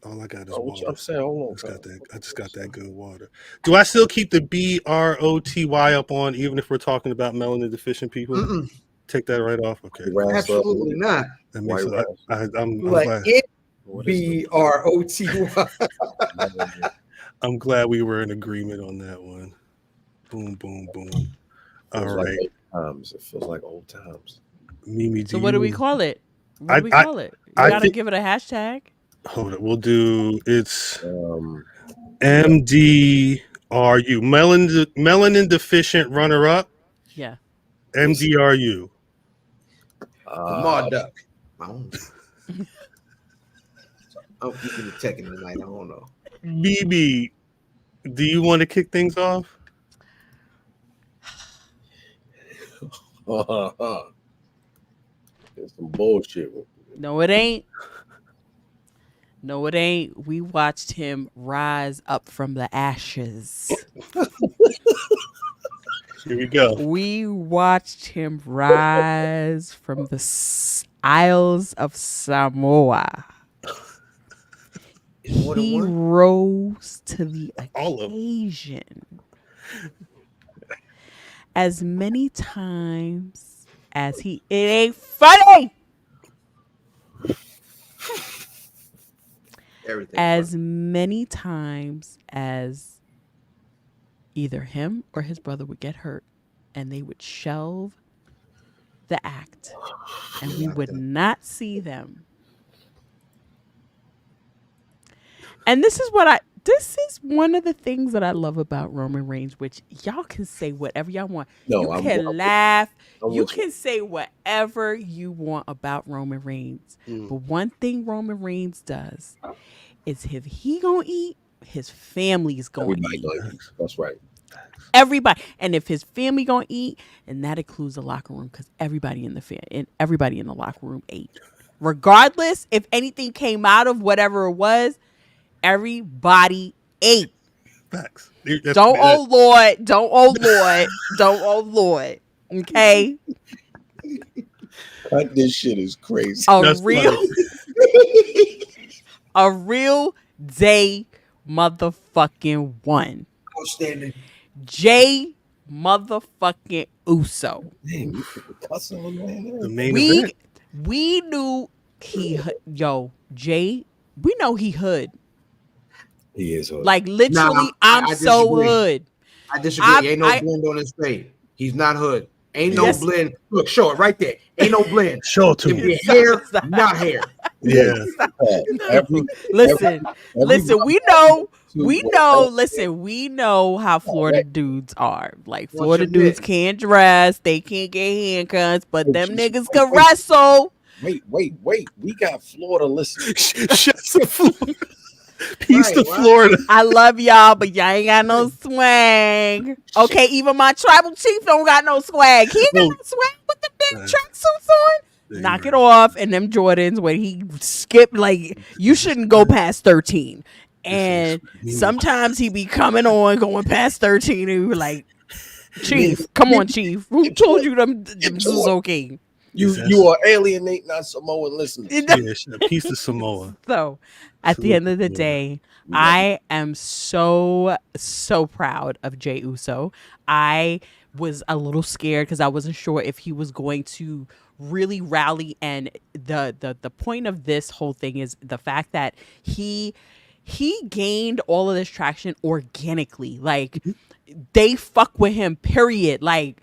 all I got is water. I'm saying, hold on. I just got that good water. Do I still keep the BROTY up on, even if we're talking about melanin deficient people? Take that right off. Okay. Absolutely not. That makes I'm like glad. BROTY. I'm glad we were in agreement on that one. Boom, boom, boom. All right. It feels like old times. Mimi, so what do we call it? What do we call it? You gotta give it a hashtag. Hold it. We'll do it's MDRU, melanin deficient runner up. Yeah. MDRU. Duck. I'm keeping the tech in tonight. I don't know. BB, do you want to kick things off? It's some bullshit. No, it ain't. No, it ain't. We watched him rise up from the ashes. Here we go. We watched him rise from the Isles of Samoa. He rose to the occasion as many times as he. It ain't funny. Everything. As many times as either him or his brother would get hurt, and they would shelve the act, and we would not see them. And this is one of the things that I love about Roman Reigns, which y'all can say whatever y'all want. You can laugh. You can say whatever you want about Roman Reigns. But one thing Roman Reigns does is if he gonna eat, his family's gonna eat. That's right. Everybody. And if his family gonna eat, and that includes the locker room, because everybody in the locker room ate. Regardless if anything came out of whatever it was, everybody ate. Facts. Don't oh Lord. Don't oh Lord. Okay? This shit is crazy. A real day motherfucking one. Outstanding. Jay motherfucking Uso. Damn, you put the cuss on, man. The main event. We knew Jay, we know he hood. He is hood. Like literally, I'm so hood. I disagree. Ain't no blend on his face. He's not hood. Ain't no blend. Look, show it right there. Ain't no blend. Show it to me. Hair, not hair. Yeah. Listen. We know how Florida dudes are. Like Florida dudes can't dress, they can't get haircuts, but them niggas can wrestle. Wait. We got Florida listeners. Peace to Florida. I love y'all, but y'all ain't got no swag. Okay, even my tribal chief don't got no swag. He ain't got no swag with the big tracksuits on. Knock it off. And them Jordans when he skipped, like, you shouldn't go past 13. And sometimes he be coming on, going past 13, and we like, Chief, come on, Chief. Who told you them is okay? You are alienating our Samoan listeners. Yeah, peace to Samoa. So, at the end of the day, I am so proud of Jey Uso. I was a little scared because I wasn't sure if he was going to really rally. And the point of this whole thing is the fact that he gained all of this traction organically. Like, they fuck with him, period. Like,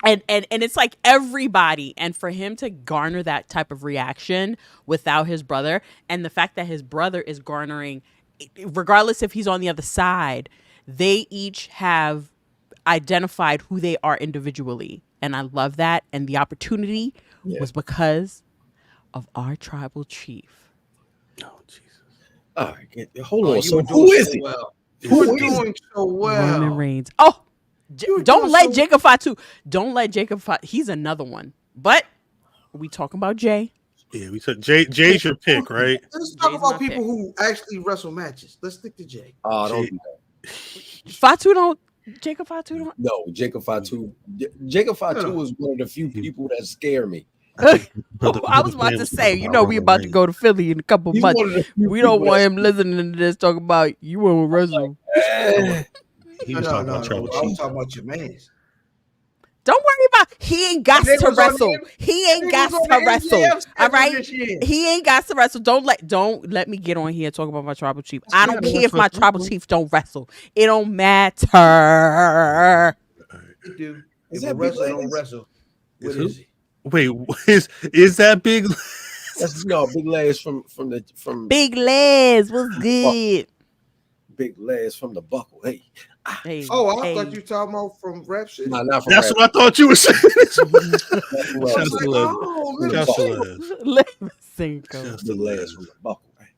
and it's like everybody, and for him to garner that type of reaction without his brother, and the fact that his brother is garnering, regardless if he's on the other side, they each have identified who they are individually. And I love that. And the opportunity was because of our tribal chief. Oh, Jesus. All right, hold on. So who is he? You're doing so well. Roman Reigns. Oh, don't let Jacob Fatu. Don't let Jacob Fatu. He's another one. But we talking about Jay. Yeah, we took Jay's your pick, right? Let's talk about people who actually wrestle matches. Let's stick to Jay. Don't do that. Fatu don't. Jacob Fatu don't. No, Jacob Fatu. Jacob Fatu was one of the few people that scare me. I was about to say, we about to go to Philly in a couple months. We don't want him listening to this talking about you want to wrestle. He was talking about Trouble I was talking about your man. Don't worry about. He ain't got to wrestle. He ain't got to wrestle. All right. He ain't got to wrestle. Don't let me get on here talking about my tribal chief. I don't care if my tribal chief don't wrestle. It don't matter. Dude, if a wrestler don't wrestle, what is he? Wait, is that Big? That's Big Les from Big Les was good. Big Les from the buckle. Hey. I thought you were talking about from rap shit. No, not from That's rap. what I thought you were saying.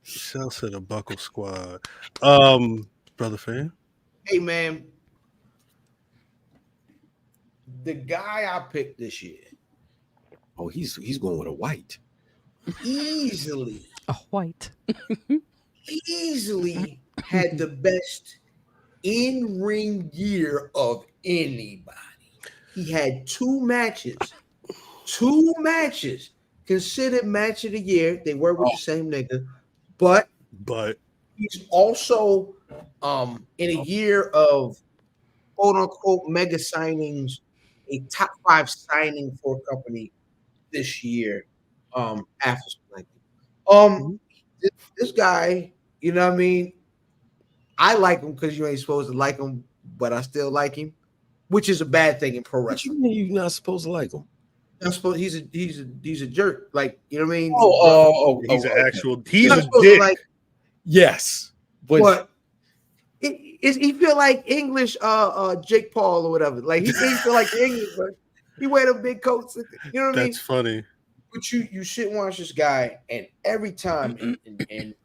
Shouts to the Buckle Squad. Brother Fan. Hey man, the guy I picked this year. Oh, he's going with a white. Easily white. easily had the best in-ring year of anybody. He had two matches considered match of the year. They were with the same nigga, but he's also in a year of quote unquote mega signings, a top 5 signing for a company this year. After this guy, you know what I mean? I like him because you ain't supposed to like him, but I still like him, which is a bad thing in pro wrestling. What you mean you're not supposed to like him? Not supposed. He's a jerk. Like, you know what I mean? He's an actual. He's not a supposed dick. to like. Yes, but he feel like English, Jake Paul or whatever. Like he feel like English, but he wear them big coats. You know what I mean? That's funny. But you sit and watch this guy, and every time, and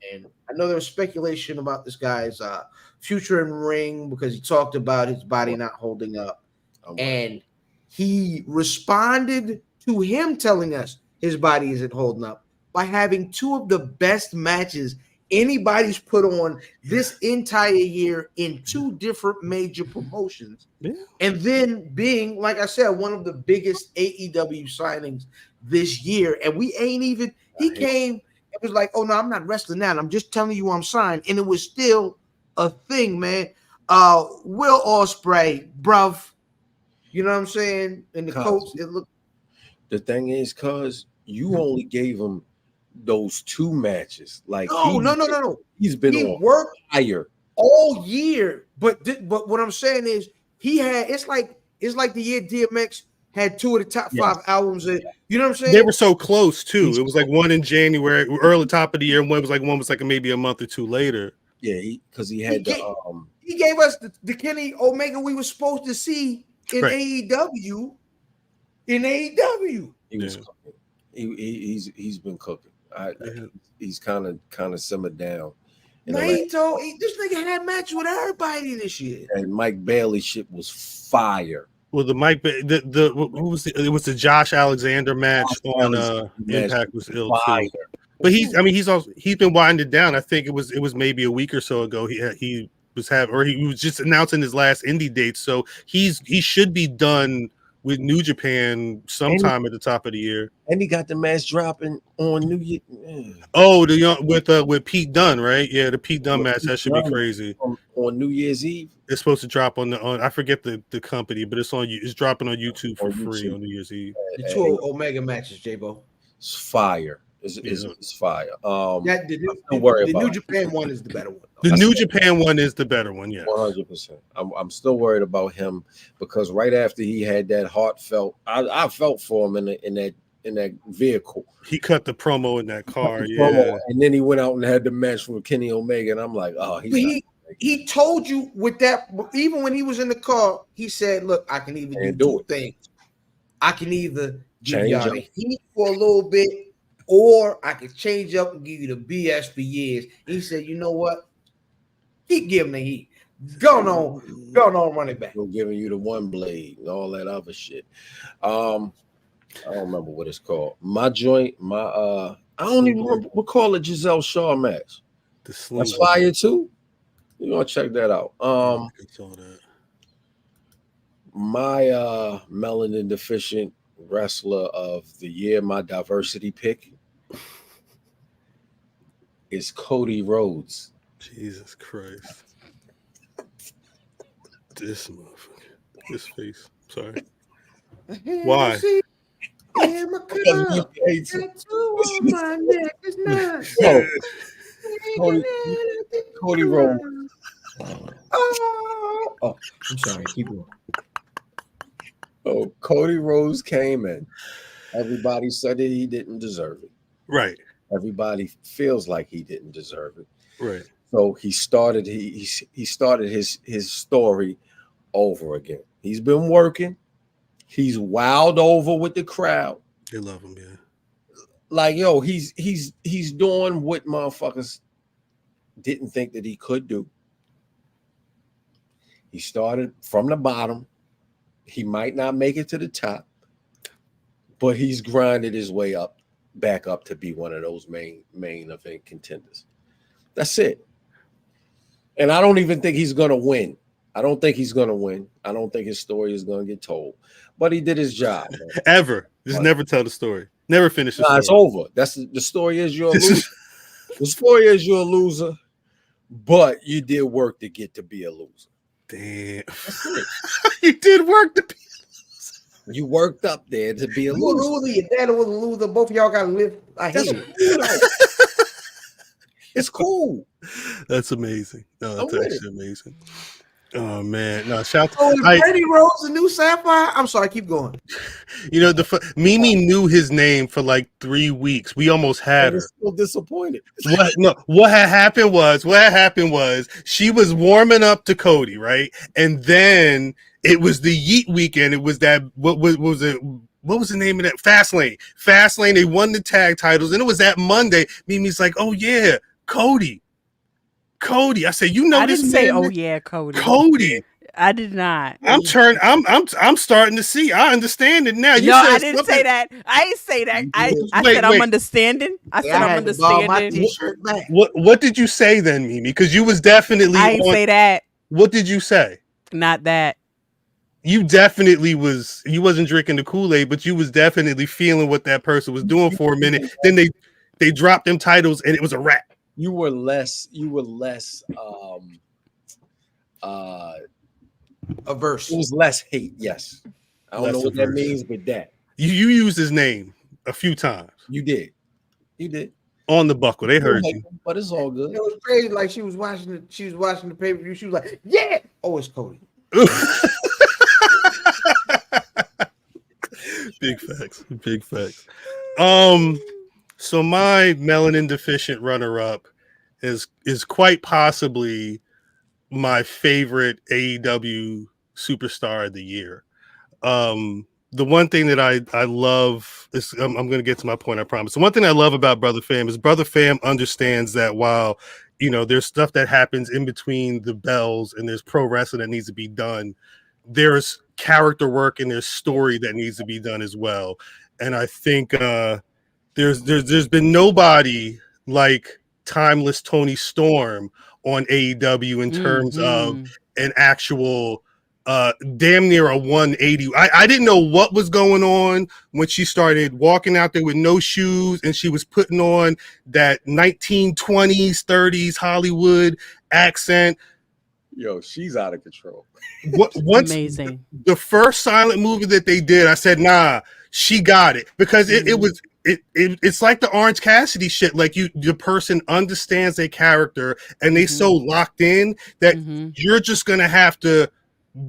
I know there was speculation about this guy's future in ring because he talked about his body not holding up, and he responded to him telling us his body isn't holding up by having two of the best matches anybody's put on this entire year in two different major promotions, and then being, like I said, one of the biggest AEW signings this year. And we ain't even, he came and was like, oh no, I'm not wrestling now, I'm just telling you I'm signed, and it was still a thing, man. Will Ospreay, bruv, you know what I'm saying? And the coach, it looked. The thing is, cuz you only gave him those two matches. Like no. He's been he on worked fire all year. But what I'm saying is he had, it's like the year DMX had two of the top 5 albums. You know what I'm saying? They were so close too. It was like one in January, early top of the year, and one was like maybe a month or two later. Yeah, because he had he gave us the Kenny Omega we were supposed to see in AEW. In AEW, he was cooking. He's been cooking. He's kind of simmered down. This nigga had matches with everybody this year. And Mike Bailey shit was fire. Well, it was the Josh Alexander match on Impact was ill too. But he's been winding down. I think it was maybe a week or so ago. He was just announcing his last indie date, so he should be done with New Japan sometime at the top of the year. And he got the match dropping on New Year. Oh, with Pete Dunne, right? Yeah, the Pete Dunne match, that should be crazy. On New Year's Eve. It's supposed to drop on I forget the company, but it's dropping on YouTube for free on New Year's Eve. The two Omega matches, J-Bo. It's fire. It's fire. The New Japan one is the better one. The New Japan one is the better one, yeah. 100%. I'm still worried about him because right after he had that heartfelt, I felt for him in that vehicle. He cut the promo in that car, yeah. And then he went out and had the match with Kenny Omega, and I'm like, oh, he told you with that, even when he was in the car, he said, look, I can either do two things. I can either give y'all the heat for a little bit, or I can change up and give you the BS for years. He said, you know what? Keep giving the heat. Go on, run it back. We're giving you the one blade and all that other shit. I don't remember what it's called. My joint, I don't even remember. We'll call it Giselle Shaw match. That's fire too. You're gonna check that out. My melanin deficient wrestler of the year, my diversity pick is Cody Rhodes. Jesus Christ. This motherfucker. This face. Sorry. Why? Cody Rhodes. Oh, I'm sorry. Keep going. Oh, Cody Rhodes came in. Everybody said that he didn't deserve it. Right. Everybody feels like he didn't deserve it. Right. So he started his story over again. He's been working. He's wowed over with the crowd. They love him, yeah. Like, yo, he's doing what motherfuckers didn't think that he could do. He started from the bottom, He might not make it to the top, but he's grinded his way back up to be one of those main event contenders. That's it. And I don't even think he's gonna win. I don't think he's gonna win. I don't think his story is gonna get told. But he did his job. Ever. Just never tell the story. Never finish the story. It's over. That's the story is you're a loser. The story is you're a loser, but you did work to get to be a loser. Damn. You did work to be a loser. You worked up there to be a You a loser. loser, your dad was a loser. Both of y'all got to live. I hate it. It's cool. That's amazing. No, that's actually amazing. Oh man, no! Shout Oh, is Brady Rose a new Sapphire? I'm sorry, keep going. You know, Mimi knew his name for like 3 weeks. We almost had her. Still disappointed. What had happened was she was warming up to Cody, right? And then it was the Yeet weekend. It was that what was it? What was the name of that? Fastlane. They won the tag titles, and it was that Monday. Mimi's like, "Oh yeah, Cody." I said, "You know, I this didn't say, man, oh yeah, Cody. I did not. I'm starting to see. I understand it now. No, I didn't say that. I didn't say that. I said I'm understanding. I said I'm understanding. What did you say then, Mimi? Because you was definitely. I didn't say that. What did you say? Not that. You definitely was. You wasn't drinking the Kool-Aid, but you was definitely feeling what that person was doing for a minute. Then they dropped them titles, and it was a wrap. You were less averse. It was less hate, yes. I don't know what that means, but that. You used his name a few times. You did. On the buckle. They heard you. But it's all good. It was crazy. Like she was watching the pay-per-view. She was like, yeah. Oh, it's Cody. Big facts. So my melanin deficient runner-up is quite possibly my favorite AEW superstar of the year. The one thing that I love is I'm going to get to my point, I promise. The one thing I love about Brother Fam is Brother Fam understands that while, you know, there's stuff that happens in between the bells and there's pro wrestling that needs to be done, there's character work and there's story that needs to be done as well. And I think there's been nobody like timeless Tony Storm on AEW in terms of an actual damn near a 180. I didn't know what was going on when she started walking out there with no shoes and she was putting on that 1920s 30s Hollywood accent. Yo, she's out of control. Once amazing. The first silent movie that they did, I said, nah, she got it, because it's like the Orange Cassidy shit. Like the person understands their character and they so locked in that you're just gonna have to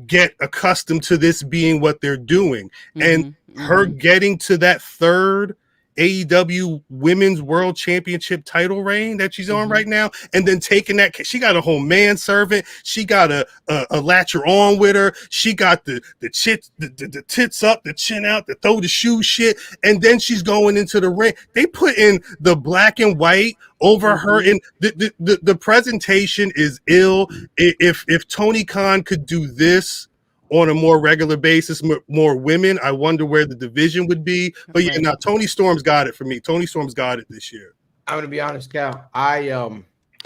get accustomed to this being what they're doing. And her getting to that third AEW Women's World Championship title reign that she's on right now, and then taking that, she got a whole manservant, she got a latcher on with her, she got the tits up, the chin out, the throw the shoe shit, and then she's going into the ring. They put in the black and white over her, and the presentation is ill. If Tony Khan could do this on a more regular basis, more women, I wonder where the division would be. But yeah, now Tony Storm's got it for me. Tony Storm's got it this year. I'm gonna be honest, Cal.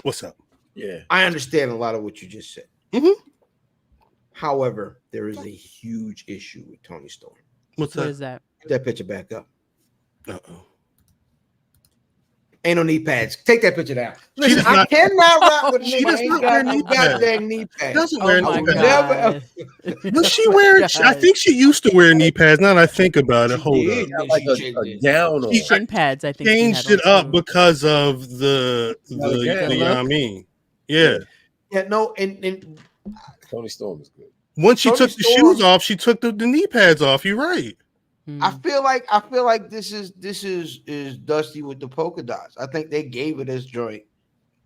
What's up? Yeah, I understand a lot of what you just said. However, there is a huge issue with Tony Storm. What is that? Put that picture back up. Uh-oh. Ain't no knee pads. Take that picture down. Listen, I cannot rock with she does not wear no goddamn knee pads. Doesn't wear knee pads. Does she wear? I think she used to wear knee pads. Now that I think about it, hold up. Like a gown or shin pads. I think changed it up because of the I mean, yeah. No, and Tony Storm is good. Once she took the shoes off, she took the knee pads off. You're right. I feel like this is Dusty with the polka dots. I think they gave it as joint,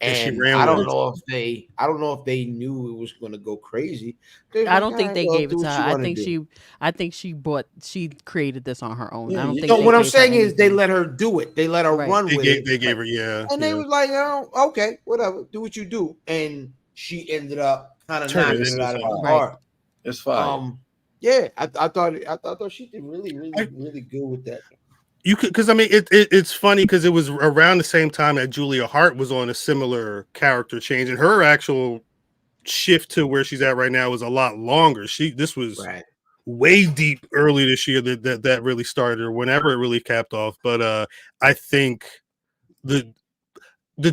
and I don't know if they knew it was going to go crazy. I don't think they gave it to her. I think she created this on her own. Yeah, I don't think. So what I'm saying is they let her do it. They let her run with it. They gave her and they was like, oh, okay, whatever, do what you do, and she ended up kind of knocking it out of her heart. It's fine. Yeah, I thought she did really good with that. You could, because I mean, it's funny because it was around the same time that Julia Hart was on a similar character change, and her actual shift to where she's at right now was a lot longer. This was way deep early this year that really started, or whenever it really capped off. But I think the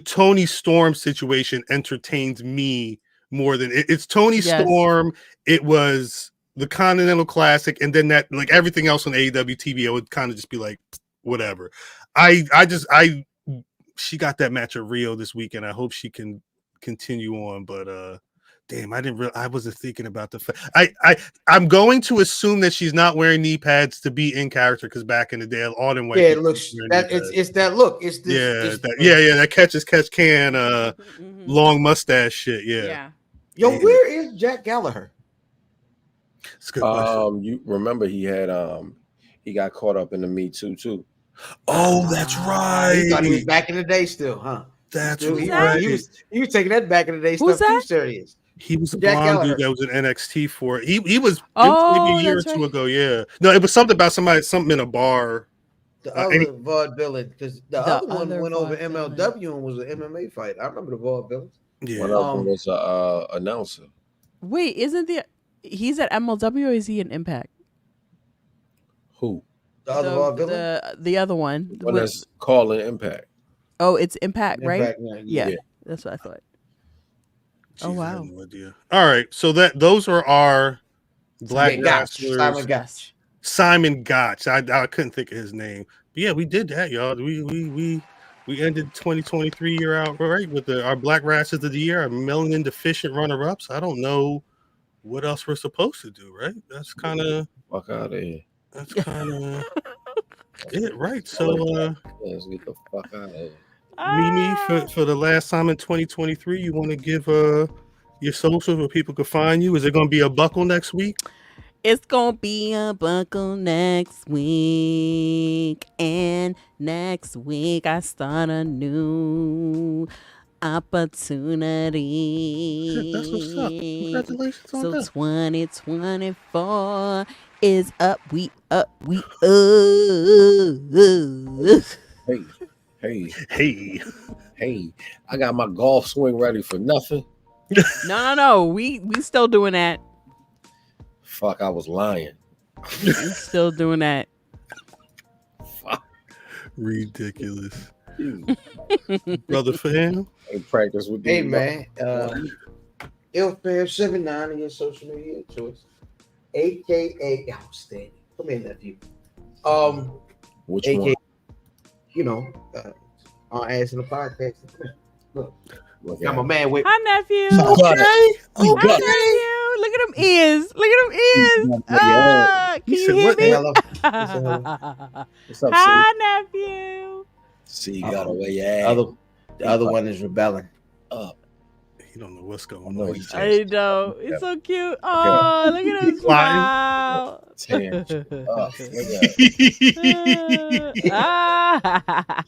Tony Storm situation entertains me more than it's Tony Storm. It was the Continental Classic, and then that, like, everything else on AEW TV, I would kind of just be like, whatever. She got that match at Rio this weekend. I hope she can continue on, but damn, I wasn't thinking about the fact. I'm going to assume that she's not wearing knee pads to be in character, because back in the day, all them white. Yeah, it looks that it's that look. It's this. That catch can long mustache shit. Yeah. Yo, where is Jack Gallagher? It's a good question. You remember he got caught up in the Me Too. Oh, that's right. He thought he was back in the day still, huh? That's right. He was taking that back in the day stuff too serious. He was a blonde dude that was in NXT for it. He was maybe a year or two ago. Yeah. No, it was something about something in a bar. The other vaudevillain, because the other one went over MLW and was an MMA fight. I remember the vaudevillains. Yeah. One of them was an announcer. Wait, he's at MLW or is he in Impact? Who? The other vaudevillain? The other one. The one that's calling Impact. Oh, it's Impact, right? Yeah. That's what I thought. Jeez, oh, wow. I have no idea. All right. So those are our Black Rasslers. Simon Gotch. I couldn't think of his name. But yeah, we did that, y'all. We ended 2023 year out right with our Black Rasslers of the year, our melanin deficient runner-ups. I don't know what else we're supposed to do, right? That's kind of fuck out of here. That's kind of it, right? So let's get the fuck out of here. Mimi, for the last time in 2023, you want to give your socials where people can find you? Is it going to be a buckle next week? It's going to be a buckle next week. And next week, I start a new opportunity. That's what's up. Congratulations on that. So 2024 is up. We up. Hey, I got my golf swing ready for nothing. No. We still doing that. Fuck, I was lying. We still doing that. Fuck. Ridiculous. Brother Fam. In practice with Hey, man. IlFam79 on your social media choice. AKA outstanding. Come in, nephew. Which AKA, one? You know, our ass in the podcast. Look, got my man with. Hi, nephew. Okay. Hi, nephew. Look at them ears. Can you hear me? What's up, hi, nephew. See, you got away your ass. The other one is rebelling. You don't know what's going on. I know. It's so cute. Oh, look at him smile. You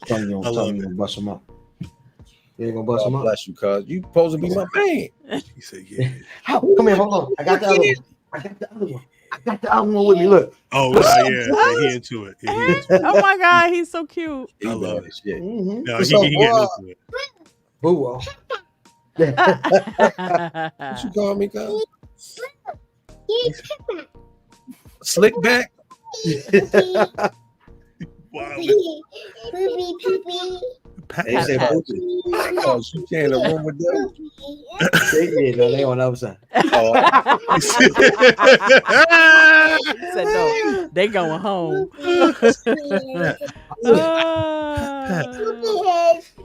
gonna bust him up. You ain't gonna bust him up. Bless you, cuz. You supposed to be my man. He said, yeah. Come here, hold on. I got the other one with me. Look. Oh, yeah. He into it. Oh my God, he's so cute. I love this shit. Mm-hmm. No, he getting into it. Boo. What you call me, cuz? Slick back. Wow. They said poopy. Oh, she came in the room with them. They on the other side. He said no, they going home.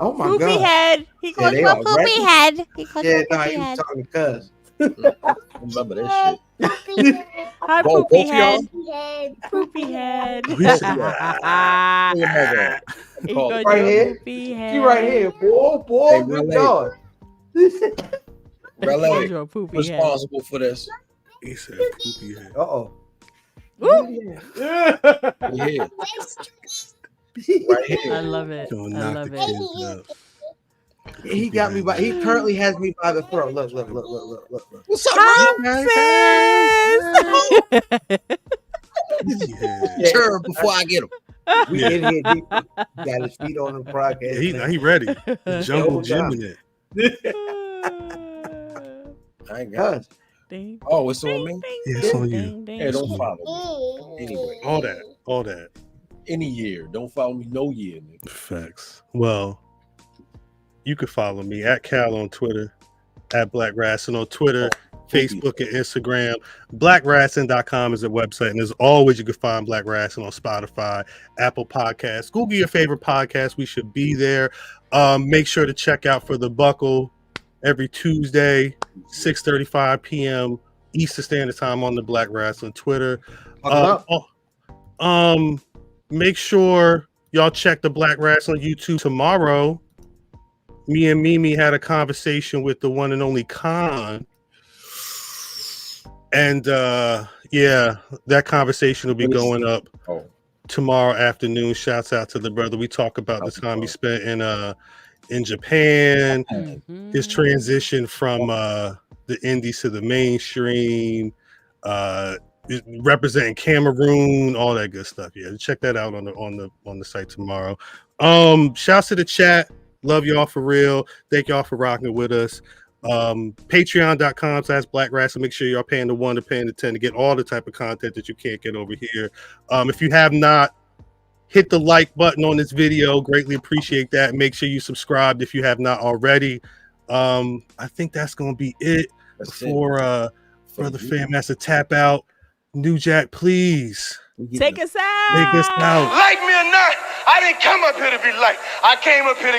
Oh my Poopy God. head. He calls me a poopy head. He calls me a He poopy was head. talking to cuz. Remember that shit. Hi, Go, poopy both head. Head. Poopy head. He called Right Right here. Poopy head. She right here, boy. Hey, Good Relay. God. Relay, You're a poopy responsible for this. He said, poopy head. Uh-oh. Woo. Yeah. Right I here. love it. Gonna I knock love the it. kids out. He got me by. He currently has me by the throat. Look. What's up, bro? Turn before I get him. We in here deep. Got his feet on the podcast. He ready. Jungle Jim in it. I ain't got it. Oh, it's on me? Yeah, it's on you. Hey, don't follow me. Anyway. All that. Any year. Don't follow me no year, nigga. Facts. Well, you can follow me at Cal on Twitter, at Black Rasslin on Twitter, Facebook, and Instagram. BlackRasslin.com is a website, and as always, you can find Black Rasslin on Spotify, Apple Podcasts. Google your favorite podcast. We should be there. Make sure to check out For the Buckle every Tuesday, 6:35 p.m. Eastern Standard Time on the Black Rasslin Twitter. Make sure y'all check the Black Rasslin YouTube tomorrow. Me and Mimi had a conversation with the one and only Khan. And that conversation will be going up tomorrow afternoon. Shouts out to the brother. We talk about the time he spent in Japan, his transition from the indies to the mainstream, representing Cameroon, all that good stuff. Yeah, check that out on the site tomorrow. Shouts to the chat. Love y'all for real. Thank y'all for rocking with us. Patreon.com/Black Rasslin. Make sure y'all paying the 1 to paying the 10 to get all the type of content that you can't get over here. If you have not hit the like button on this video, greatly appreciate that. Make sure you subscribed if you have not already. I think that's gonna be it before Brother Fam has to tap out. New Jack, please take us out. Take us out. Like me or not, I didn't come up here to be liked. I came up here to